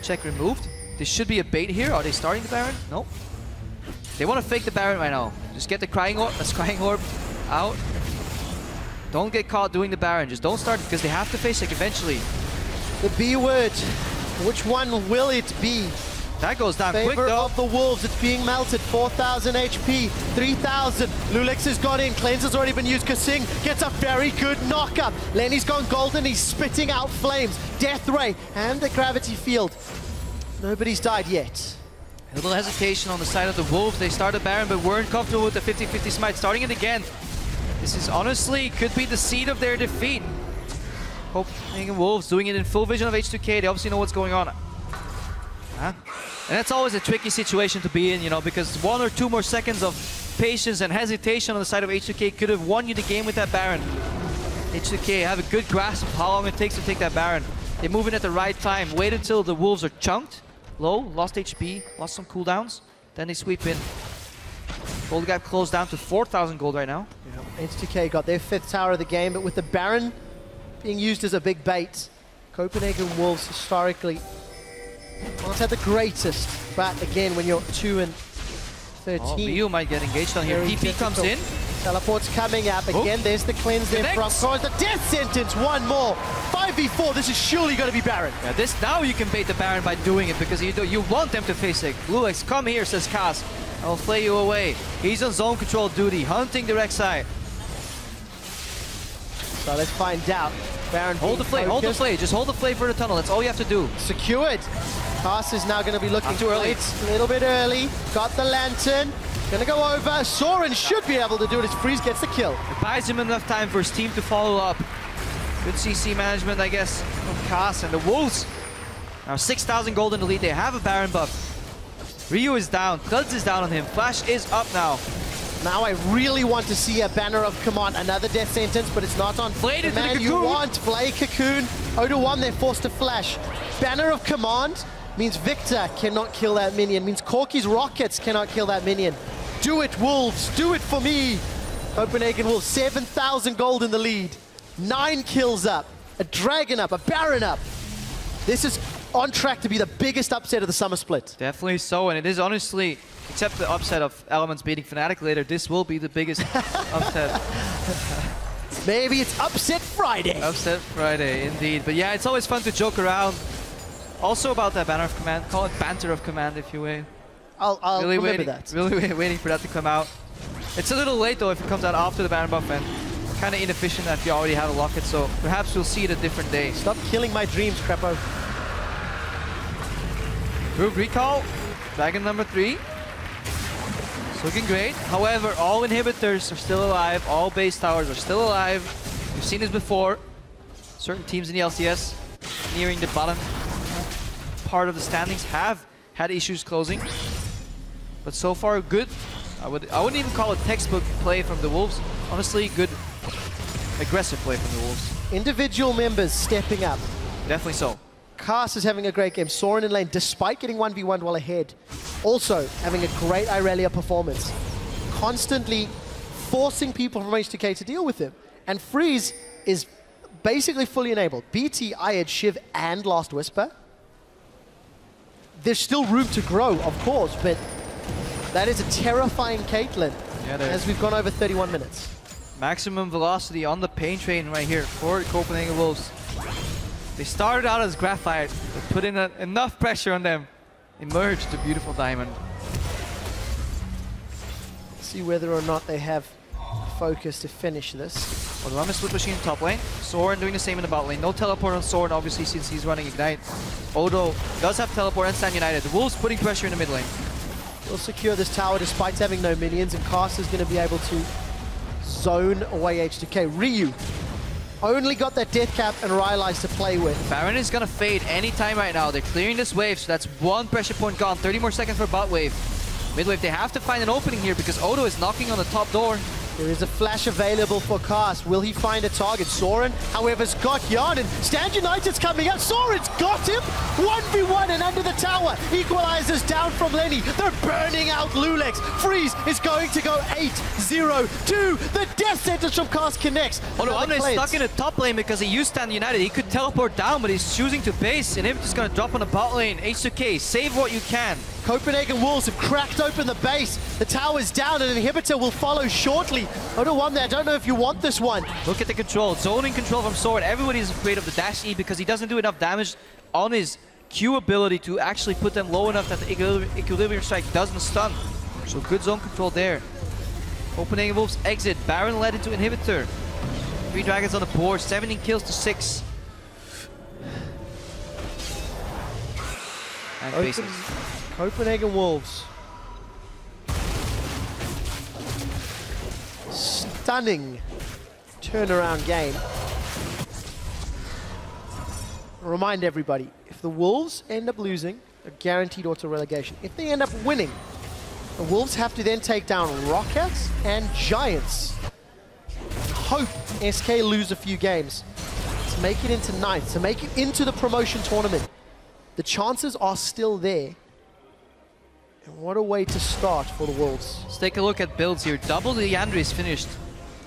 A: check removed. This should be a bait here. Are they starting the Baron? No. They want to fake the Baron right now. Just get the Crying Orb out. Don't get caught doing the Baron. Just don't start because they have to face it eventually.
B: The B word. Which one will it be?
A: That goes down quick
B: Favor
A: though.
B: of the Wolves, it's being melted. 4,000 HP, 3,000. loulex has got in, Cleanser's already been used. KaSing gets a very good knockup. Lenny's gone golden, he's spitting out flames. Death Ray and the gravity field. Nobody's died yet.
A: A little hesitation on the side of the Wolves. They started Baron but weren't comfortable with the 50-50 smite. Starting it again. This is honestly, could be the seed of their defeat. Copenhagen Wolves doing it in full vision of H2K. They obviously know what's going on. And that's always a tricky situation to be in, you know, because 1 or 2 more seconds of patience and hesitation on the side of H2K could have won you the game with that Baron. H2K have a good grasp of how long it takes to take that Baron. They move in at the right time, wait until the Wolves are chunked, low, lost HP, lost some cooldowns, then they sweep in. Gold gap closed down to 4,000 gold right now.
B: Yeah. H2K got their 5th tower of the game, but with the Baron being used as a big bait, Copenhagen Wolves historically not had the greatest, but again, when you're 2 and 13.
A: Oh, Ryu might get engaged on here. DP comes in.
B: Teleport's coming up. Again, there's the cleanse there from Soren. The death sentence, one more. 5v4, this is surely going to be Baron.
A: Yeah, this now you can bait the Baron by doing it because you want them to face it. loulex, come here, says Kaas. I'll flay you away. He's on zone control duty, hunting the Rek'Sai.
B: So let's find out. Baron
A: hold the flay, hold the flay. Just hold the flay for the tunnel. That's all you have to do.
B: Secured. Kaas is now going to be looking
A: too early.
B: A little bit early. Got the lantern. Going to go over. Soren should be able to do it as Freeze gets the kill.
A: It buys him enough time for his team to follow up. Good CC management, I guess, from Kaas. And the Wolves now 6,000 gold in the lead. They have a Baron buff. Ryu is down. Cluds is down on him. Flash is up now.
B: Now I really want to see a Banner of Command. Another death sentence, but it's not on
A: Flay
B: the man you want. Flay Cocoon. Odoamne, they're forced to flash. Banner of Command means Viktor cannot kill that minion. Means Corki's rockets cannot kill that minion. Do it, Wolves. Do it for me. Copenhagen Wolves, 7,000 gold in the lead. 9 kills up. A Dragon up. A Baron up. This is on track to be the biggest upset of the summer split.
A: Definitely so, and it is honestly, except the upset of Elements beating Fnatic later, this will be the biggest upset.
B: Maybe it's Upset Friday.
A: Upset Friday, indeed. But yeah, it's always fun to joke around. Also about that Banner of Command, call it Banter of Command if you will.
B: I'll
A: really
B: remember that.
A: Really waiting for that to come out. It's a little late though if it comes out after the Baron buff, and kind of inefficient that you already have a locket, so perhaps we'll see it a different day.
B: Stop killing my dreams, Krepo.
A: Group recall, Dragon number 3. It's looking great. However, all inhibitors are still alive, all base towers are still alive. We've seen this before. Certain teams in the LCS nearing the bottom part of the standings have had issues closing. But so far good. I wouldn't even call it textbook play from the Wolves. Honestly, good aggressive play from the Wolves.
B: Individual members stepping up.
A: Definitely so.
B: Kaas is having a great game. Soren in lane, despite getting 1v1 while ahead, also having a great Irelia performance. Constantly forcing people from H2K to deal with him. And Freeze is basically fully enabled. BT, Ayed, Shiv, and Last Whisper. There's still room to grow, of course, but that is a terrifying Caitlyn as we've gone over 31 minutes.
A: Maximum velocity on the pain train right here for Copenhagen Wolves. They started out as graphite, but put in enough pressure on them. Emerged the beautiful diamond.
B: See whether or not they have focus to finish this.
A: Odoamne split machine top lane. Soren doing the same in the bot lane. No teleport on Soren, obviously, since he's running Ignite. Odo does have teleport and Stand United. The Wolves putting pressure in the mid lane.
B: We'll secure this tower despite having no minions, and Kaas is going to be able to zone away H2K. Ryu only got that death cap and Rylai's to play with.
A: Baron is going to fade anytime right now. They're clearing this wave, so that's 1 pressure point gone. 30 more seconds for bot wave. Mid wave, they have to find an opening here because Odo is knocking on the top door.
B: There is a flash available for Kaas. Will he find a target? Soren, however's got Hjarnan. Stand United's coming up. Soren's got him. 1v1 and under the tower. Equalizers down from Lenny. They're burning out loulex. Freeze is going to go 8-0-2. The death sentence from Kaas connects.
A: Odoamne is stuck in the top lane because he used Stand United. He could teleport down, but he's choosing to base. And Inhibit's going to drop on the bot lane. H2K, save what you can.
B: Copenhagen Wolves have cracked open the base. The tower's down and an inhibitor will follow shortly. Odoamne, I don't know if you want this one.
A: Look at the control. Zoning control from Soren. Everybody's afraid of the dash E because he doesn't do enough damage on his Q ability to actually put them low enough that the equilibrium strike doesn't stun. So good zone control there. Copenhagen Wolves exit. Baron led into inhibitor. 3 dragons on the board. 17 kills to 6. And bases.
B: Copenhagen Wolves. Stunning turnaround game. Remind everybody, if the Wolves end up losing, they're guaranteed auto relegation. If they end up winning, the Wolves have to then take down Rockets and Giants. Hope SK lose a few games to make it into ninth, to make it into the promotion tournament. The chances are still there. And what a way to start for the Wolves.
A: Let's take a look at builds here. Double the Yandere is finished.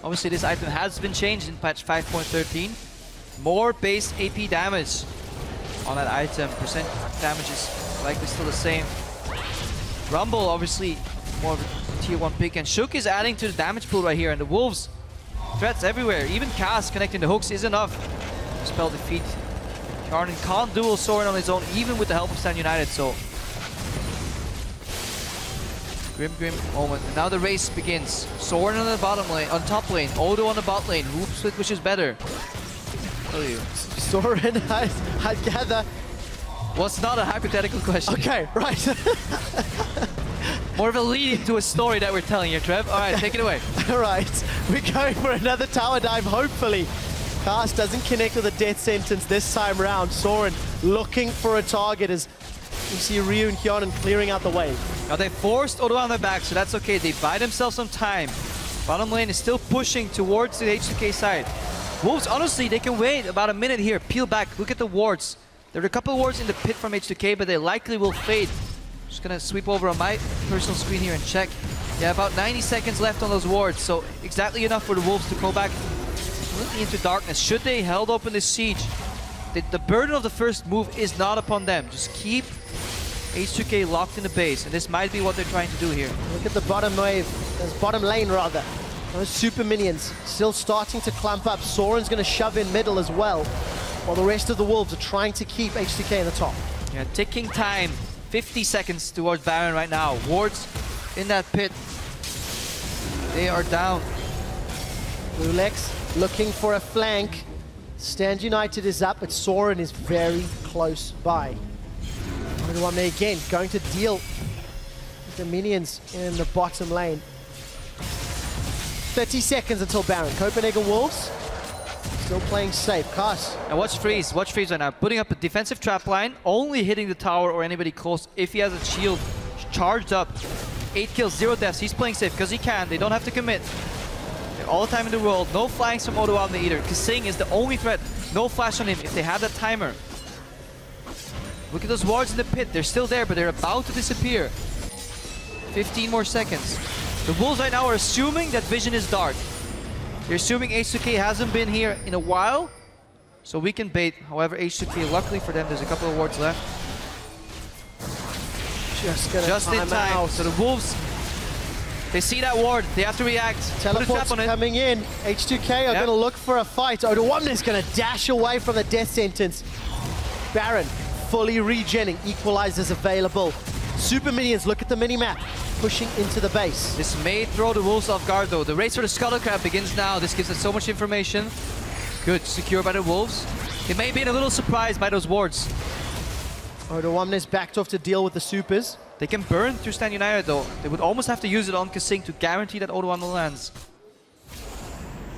A: Obviously this item has been changed in patch 5.13. More base AP damage on that item. Percent damage is likely still the same. Rumble obviously more of a tier 1 pick, and Shook is adding to the damage pool right here, and the Wolves threats everywhere. Even Kaas connecting the hooks is enough to spell defeat. Hjarnan can't duel Soren on his own even with the help of Stand United, so grim moment. And now the race begins. Soren on the bottom lane, on top lane, Odo on the bot lane. Which is better? Tell you.
B: Soren, I gather.
A: Was not a hypothetical question.
B: Okay, right.
A: More of a lead into a story that we're telling here, Trev. All right, take it away.
B: All right, we're going for another tower dive, hopefully. Kaas doesn't connect with a death sentence this time round. Soren looking for a target as you see Ryu and Hjarnan clearing out the wave.
A: Now they forced Odoamne back, so that's okay. They buy themselves some time. Bottom lane is still pushing towards the H2K side. Wolves, honestly, they can wait about a minute here. Peel back, look at the wards. There are a couple of wards in the pit from H2K, but they likely will fade. Just gonna sweep over on my personal screen here and check. Yeah, about 90 seconds left on those wards, so exactly enough for the Wolves to go back completely into darkness. Should they held open this siege, the burden of the first move is not upon them. Just keep H2K locked in the base, and this might be what they're trying to do here.
B: Look at the bottom wave, bottom lane rather. Those super minions still starting to clump up. Soren's gonna shove in middle as well, while the rest of the Wolves are trying to keep H2K in the top.
A: Yeah, ticking time. 50 seconds towards Baron right now. Wards in that pit. They are down.
B: loulex looking for a flank. Stand United is up, but Soren is very close by. Odoamne again going to deal with the minions in the bottom lane. 30 seconds until Baron. Copenhagen Wolves still playing safe. Kaas.
A: And watch Freeze right now. Putting up a defensive trap line, only hitting the tower or anybody close if he has a shield charged up. 8 kills, 0 deaths. He's playing safe because he can. They don't have to commit. All the time in the world. No flanks from Odoamne either. KaSing is the only threat. No flash on him if they have that timer. Look at those wards in the pit. They're still there, but they're about to disappear. 15 more seconds. The Wolves right now are assuming that vision is dark. They're assuming H2K hasn't been here in a while, so we can bait. However, H2K, luckily for them, there's a couple of wards left. Just in time. Out. So the Wolves, they see that ward. They have to react.
B: Teleport's coming in. H2K are going to look for a fight. Odoamne is going to dash away from the death sentence. Baron fully regenning. Equalizers available. Super minions, look at the mini-map. Pushing into the base.
A: This may throw the Wolves off guard though. The race for the Scuttle Crab begins now. This gives us so much information. Good, secure by the Wolves. They may be a little surprised by those wards.
B: Odoamne's backed off to deal with the supers.
A: They can burn through Stand United though. They would almost have to use it on KaSing to guarantee that Odoamne lands.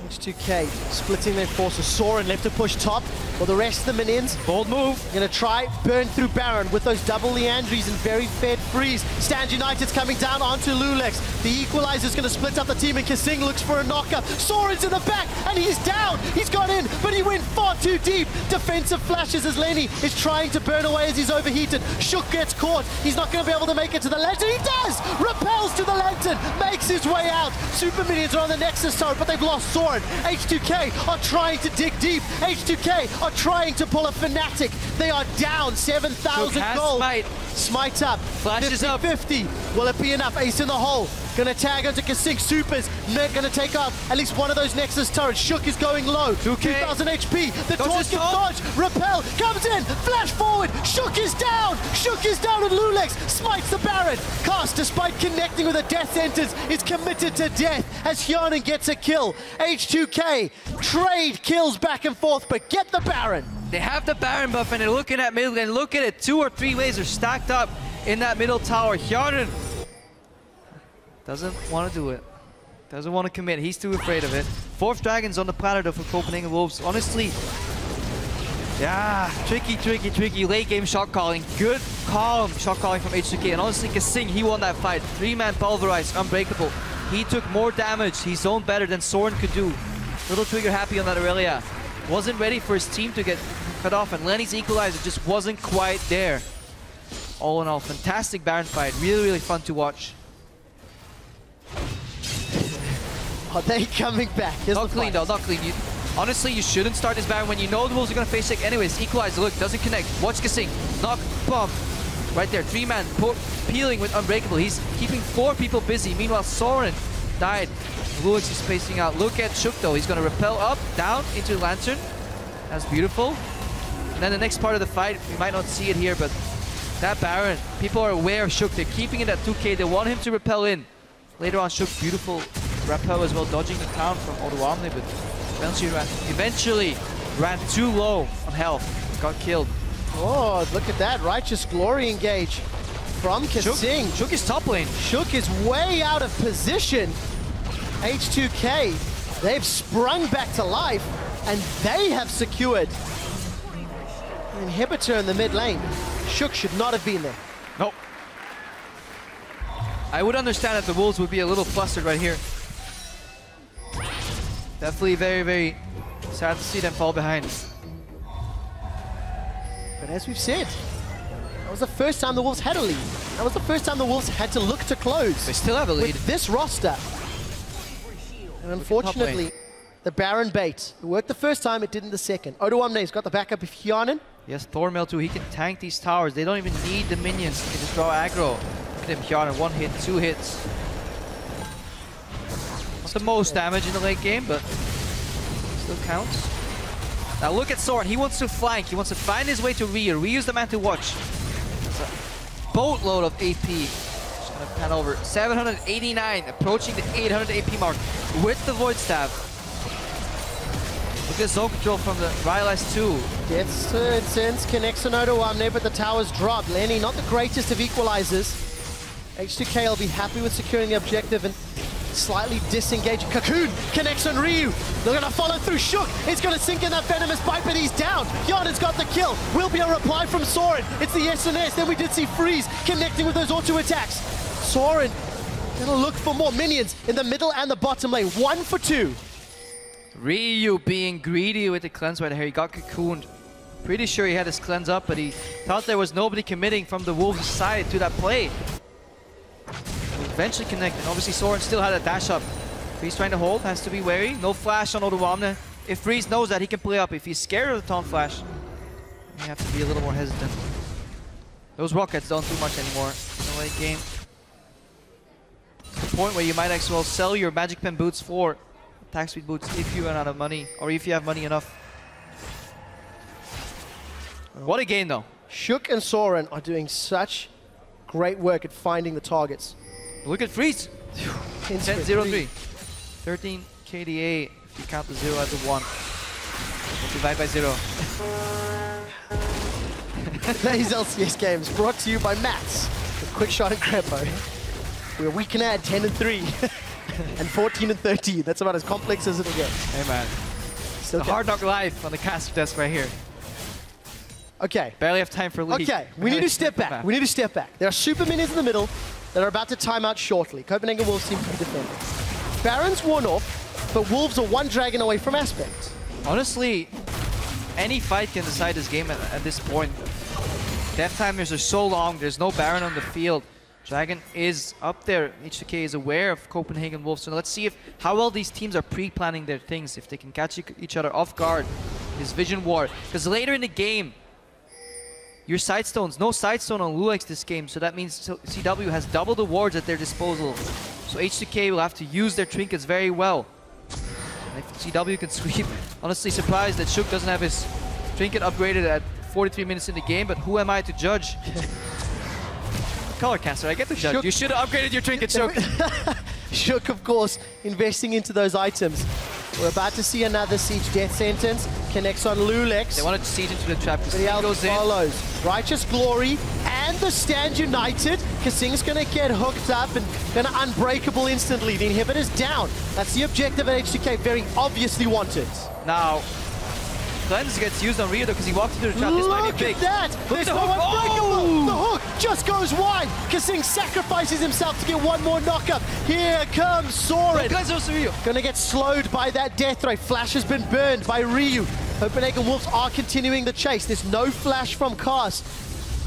B: H2K splitting their forces. Soren left to push top. Well, the rest of the minions,
A: Bold move.
B: gonna try burn through Baron with those double Leandries and very fed freeze. Stand United's coming down onto loulex. The equalizer's gonna split up the team and KaSing looks for a knockup. Soren's in the back and he's down. He's got in, but he went far too deep. Defensive flashes as Lenny is trying to burn away as he's overheated. Shook gets caught. He's not gonna be able to make it to the lantern. He does! Repels to the lantern, makes his way out. Super minions are on the Nexus turret, but they've lost Soren. H2K are trying to dig deep. H2K are trying to pull a Fnatic. They are down 7,000 gold. Smite up.
A: Flashes
B: 50,
A: up.
B: 50. Will it be enough? Ace in the hole. Gonna tag onto KaSing. Supers. Gonna take out at least one of those Nexus turrets. Shook is going low. 2,000 HP. The torch gets dodged. Repel comes in. Flash forward. Shook is down. Shook is down and loulex smites the Baron. Kaas, despite connecting with a death sentence, is committed to death as Hjarnan gets a kill. H2K trade kills back and forth, but get the Baron.
A: They have the Baron buff and they're looking at middle and look at it. 2 or 3 ways are stacked up in that middle tower. Hjarnan doesn't want to do it. Doesn't want to commit. He's too afraid of it. 4th Dragon's on the platter though for Copenhagen Wolves. Honestly, yeah, tricky. Late game shot calling. Good, calm shot calling from H2K. And honestly, KaSing, he won that fight. 3-man pulverized, unbreakable. He took more damage. He zoned better than Soren could do. Little trigger happy on that Irelia. Wasn't ready for his team to get cut off, and Lenny's equalizer just wasn't quite there. All in all, fantastic Baron fight. Really fun to watch.
B: Are they coming back? Here's
A: Not clean though, not clean. Honestly, you shouldn't start this Baron when you know the Wolves are going to face check anyways. Equalizer, look, doesn't connect. Watch KaSing. Knock, bomb. Right there, 3-man, peeling with Unbreakable. He's keeping 4 people busy. Meanwhile, Soren died. loulex is spacing out. Look at Shook though. He's going to repel up, down, into the Lantern. That's beautiful. And then the next part of the fight, we might not see it here, but that Baron, people are aware of Shook. They're keeping it at 2K. They want him to repel in. Later on, Shook, beautiful repel as well, dodging the town from Odoamne, but eventually ran too low on health. Got killed.
B: Oh, look at that. Righteous Glory engage from KaSing.
A: Shook is top lane.
B: Shook is way out of position. H2K, they've sprung back to life, and they have secured an inhibitor in the mid lane. Shook should not have been there.
A: Nope. I would understand that the Wolves would be a little flustered right here. Definitely very sad to see them fall behind.
B: But as we've said, that was the first time the Wolves had a lead. That was the first time the Wolves had to look to close.
A: They still have a lead.
B: With this roster. And unfortunately, the Baron bait. It worked the first time, it didn't the second. Odoamne's got the backup of Hjarnan.
A: Yes, Thormail too. He can tank these towers. They don't even need the minions. They can just draw aggro. Look at him, Hjarnan. 1 hit, 2 hits. Not the most damage in the late game, but still counts. Now look at Soren. He wants to flank. He wants to find his way to Ryu. Ryu's the man to watch. It's a boatload of AP. Just gonna pan over. 789, approaching the 800 AP mark with the Void Staff. Look at zone control from the Rylai's 2.
B: Gets to it, sends, connects on Odoamne, but the towers drop. Lenny, not the greatest of equalizers. H2K will be happy with securing the objective and slightly disengage. Cocoon connects on Ryu. They're going to follow through Shook. He's going to sink in that venomous bite, but he's down. Hjarnan's got the kill. Will be a reply from Soren. It's the SNS. Then we did see Freeze connecting with those auto attacks. Soren going to look for more minions in the middle and the bottom lane. 1 for 2.
A: Ryu being greedy with the cleanse right here. He got cocooned. Pretty sure he had his cleanse up, but he thought there was nobody committing from the Wolves' side to that play. Eventually connected. Obviously Soren still had a dash up. Freeze trying to hold, has to be wary. No flash on Odoamne. If Freeze knows that, he can play up. If he's scared of the taunt flash, you have to be a little more hesitant. Those rockets don't do much anymore in the late game. It's the point where you might as well sell your Magic Pen boots for attack speed boots if you run out of money, or if you have money enough. What a game though.
B: Shook and Soren are doing such great work at finding the targets.
A: Look at Freeze. 10-0-3. 13 KDA if you count the 0 as a 1. Divide by 0.
B: Today's LCS games brought to you by Mats with QuickShot and Krepo. We're week and add 10-3. and 14 and 13. That's about as complex as it'll get.
A: Hey man,
B: Still
A: the hard knock life on the cast desk right here.
B: Okay.
A: Barely have time for league.
B: Okay, we need to step back. We need to step back. There are super minions in the middle that are about to time out shortly. Copenhagen Wolves seem to be defending. Baron's one off, but Wolves are one dragon away from Aspect.
A: Honestly, any fight can decide this game at this point. Death timers are so long, there's no Baron on the field. Dragon is up there. H2K is aware of Copenhagen Wolves. So let's see how well these teams are pre-planning their things, if they can catch each other off guard. This vision war. Because later in the game, your side stones, no side stone on loulex this game, so that means CW has double the wards at their disposal. So H2K will have to use their trinkets very well. And if CW can sweep, honestly surprised that Shook doesn't have his trinket upgraded at 43 minutes in the game, but who am I to judge? Color caster, I get the judge.
B: Shook.
A: You should have upgraded your trinket, Shook.
B: Shook, of course, investing into those items. We're about to see another siege death sentence. Connects on loulex.
A: They wanted to siege into the trap because
B: he
A: goes in.
B: Follows. Righteous Glory and the stand united. KaSing's gonna get hooked up and gonna unbreakable instantly. The inhibitor's down. That's the objective that H2K very obviously wanted.
A: Now, Cleanse gets used on Rio because he walked into the trap. This might be big.
B: Look at that! There's no unbreakable! Oh! The hook just goes wide! KaSing sacrifices himself to get one more knockup. Here comes Soren. Gonna get slowed by that death ray. Flash has been burned by Ryu. Copenhagen Wolves are continuing the chase. There's no flash from Kaas.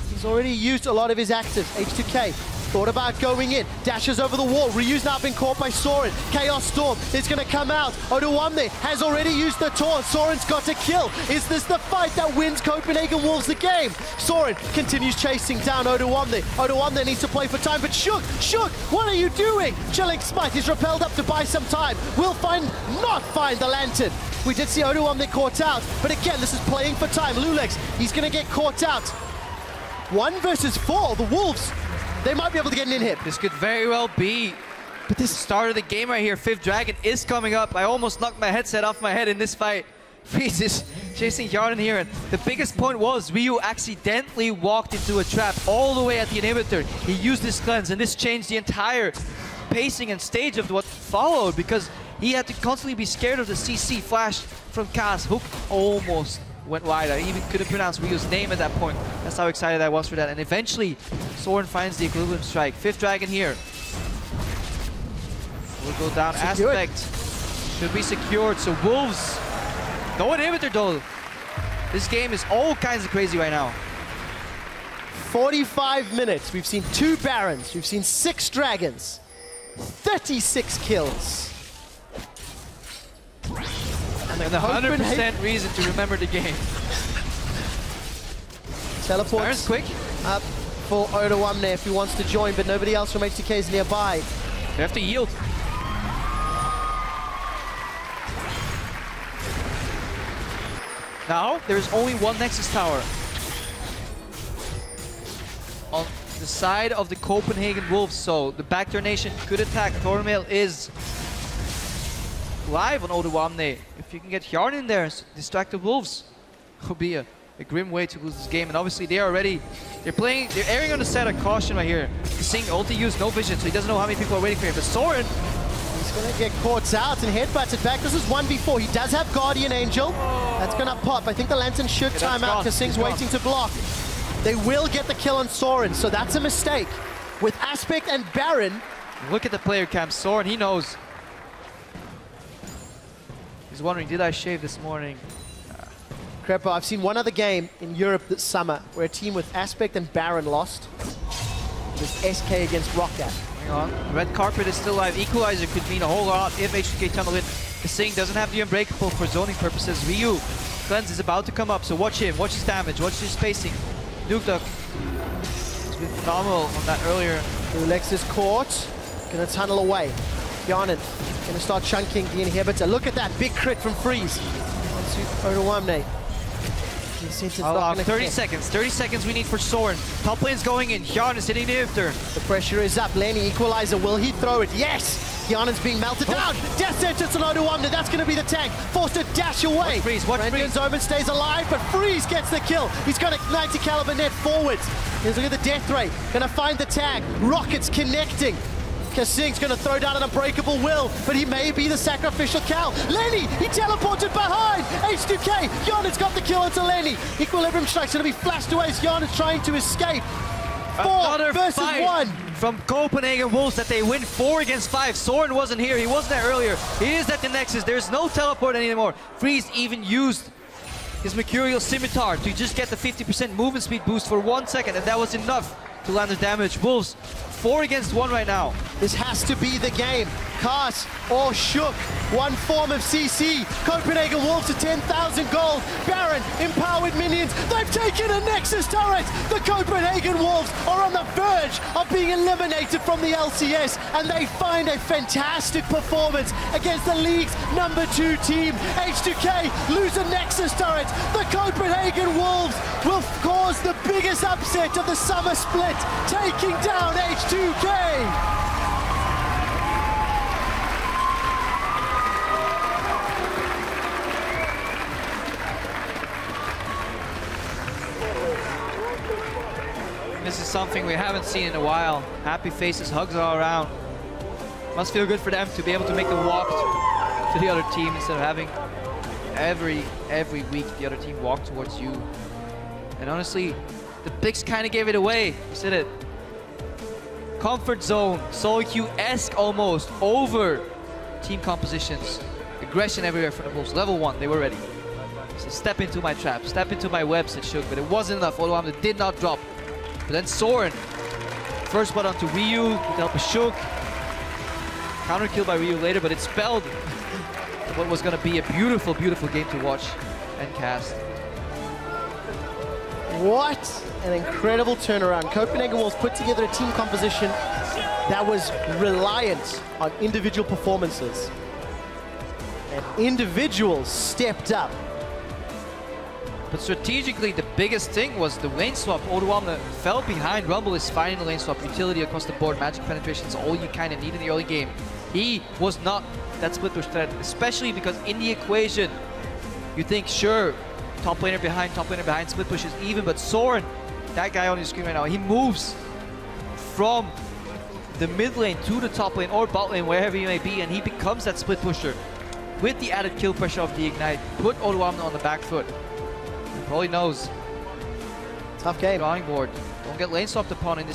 B: He's already used a lot of his actives. H2K thought about going in. Dashes over the wall. Ryu's now been caught by Soren. Chaos Storm is going to come out. Odoamne has already used the taunt. Soren's got to kill. Is this the fight that wins Copenhagen Wolves the game? Soren continues chasing down Odoamne. Odoamne needs to play for time, but Shook, what are you doing? Chilling Smite is repelled up to buy some time. Will not find the lantern. We did see Odoamne caught out, but again, this is playing for time. loulex, he's going to get caught out. 1 versus 4, the Wolves, they might be able to get an inhib.
A: This could very well be but this start of the game right here. 5th Dragon is coming up. I almost knocked my headset off my head in this fight. Freeze is chasing Hjarnan here, and the biggest point was Ryu accidentally walked into a trap all the way at the inhibitor. He used his cleanse, and this changed the entire pacing and stage of what followed, because he had to constantly be scared of the CC flash from Kaas. Hook almost went wide. I even couldn't pronounce Ryu's name at that point. That's how excited I was for that. And eventually, Soren finds the equilibrium strike. 5th Dragon here. Will go down.
B: Secured.
A: Aspect should be secured. So Wolves, no inhibitor though. This game is all kinds of crazy right now.
B: 45 minutes. We've seen 2 Barons. We've seen 6 Dragons. 36 kills.
A: And the 100% reason to remember the game.
B: Teleports
A: Baron's quick
B: up for Odoamne if he wants to join, but nobody else from H2K is nearby.
A: They have to yield. Now, there's only one Nexus Tower. On the side of the Copenhagen Wolves, so the backdoor nation could attack. Tormail is live on Odoamne. If you can get Hjarnan in there and distract the Wolves, it will be a grim way to lose this game. And obviously they are ready. They're erring on the side of caution right here. KaSing ulti used, no vision, so he doesn't know how many people are waiting for him. But Soren,
B: he's gonna get caught out and headbutts it back. This is 1v4. He does have Guardian Angel. That's gonna pop. I think the Lantern should time out. KaSing's waiting to block. They will get the kill on Soren, so that's a mistake. With Aspect and Baron.
A: Look at the player cam. Soren, he knows. He's wondering, did I shave this morning?
B: Krepo, I've seen one other game in Europe this summer where a team with Aspect and Baron lost. It was SK against Roccat.
A: Hang on. Red carpet is still live. Equalizer could mean a whole lot if H2K tunnel in. KaSing doesn't have the Unbreakable for zoning purposes. Ryu, Cleanse is about to come up, so watch him. Watch his damage. Watch his spacing. Duke Duck has been phenomenal on that earlier.
B: loulex is caught. Gonna tunnel away. Hjarnan gonna start chunking the inhibitor. Look at that big crit from Freeze. Onto Odoamne.
A: 30 seconds. 30 seconds we need for Soren. Top lane's going in. Hjarnan is hitting the inhibitor.
B: The pressure is up. Lenny, Equalizer. Will he throw it? Yes! Hjarnan's being melted down. Death sentence on Odoamne. That's going to be the tank. Forced to dash away.
A: Watch Freeze. Watch Freeze.
B: Omen stays alive, but Freeze gets the kill. He's got a 90 caliber net forwards. Here's look at the death ray. Going to find the tag. Rockets connecting. KaSing's going to throw down an unbreakable will, but he may be the sacrificial cow. Lenny, he teleported behind. H2K, Hjarnan's got the kill onto Lenny. Equilibrium strike's going to be flashed away as Hjarnan's trying to escape. 4 versus 1.
A: From Copenhagen Wolves that they win 4 against 5. Soren wasn't here, he wasn't there earlier. He is at the Nexus, there's no teleport anymore. Freeze even used his Mercurial Scimitar to just get the 50% movement speed boost for 1 second, and that was enough to land the damage. Wolves 4 against 1 right now.
B: This has to be the game. Kaas or Shook, one form of CC. Copenhagen Wolves to 10,000 gold. Baron, empowered minions. They've taken a Nexus turret. The Copenhagen Wolves are on the verge of being eliminated from the LCS, and they find a fantastic performance against the league's #2 team. H2K lose a Nexus turret. The Copenhagen Wolves will cause the biggest upset of the summer split, taking down H2K.
A: This is something we haven't seen in a while. Happy faces, hugs all around. Must feel good for them to be able to make the walk to the other team instead of having every week the other team walk towards you. And honestly, the picks kind of gave it away. You said it. Comfort zone, solo queue-esque almost, over team compositions. Aggression everywhere for the Wolves. Level 1, they were ready. So step into my trap, step into my webs, it shook, but it wasn't enough. Odoamne did not drop. But then Soren, first blood onto Ryu with the help of Shook. Counter kill by Ryu later, but it spelled what was going to be a beautiful, beautiful game to watch and cast.
B: What an incredible turnaround. Copenhagen Wolves put together a team composition that was reliant on individual performances. And individuals stepped up.
A: But strategically, the biggest thing was the lane swap. Odoamne fell behind. Rumble is finding the lane swap. Utility across the board. Magic penetration is all you kind of need in the early game. He was not that split push threat, especially because in the equation, you think, sure, top laner behind, split push is even, but Soren, that guy on your screen right now, he moves from the mid lane to the top lane or bot lane, wherever he may be, and he becomes that split pusher with the added kill pressure of the Ignite. Put Odoamne on the back foot. He probably knows.
B: Tough game.
A: Drawing board. Don't get lane swapped upon in this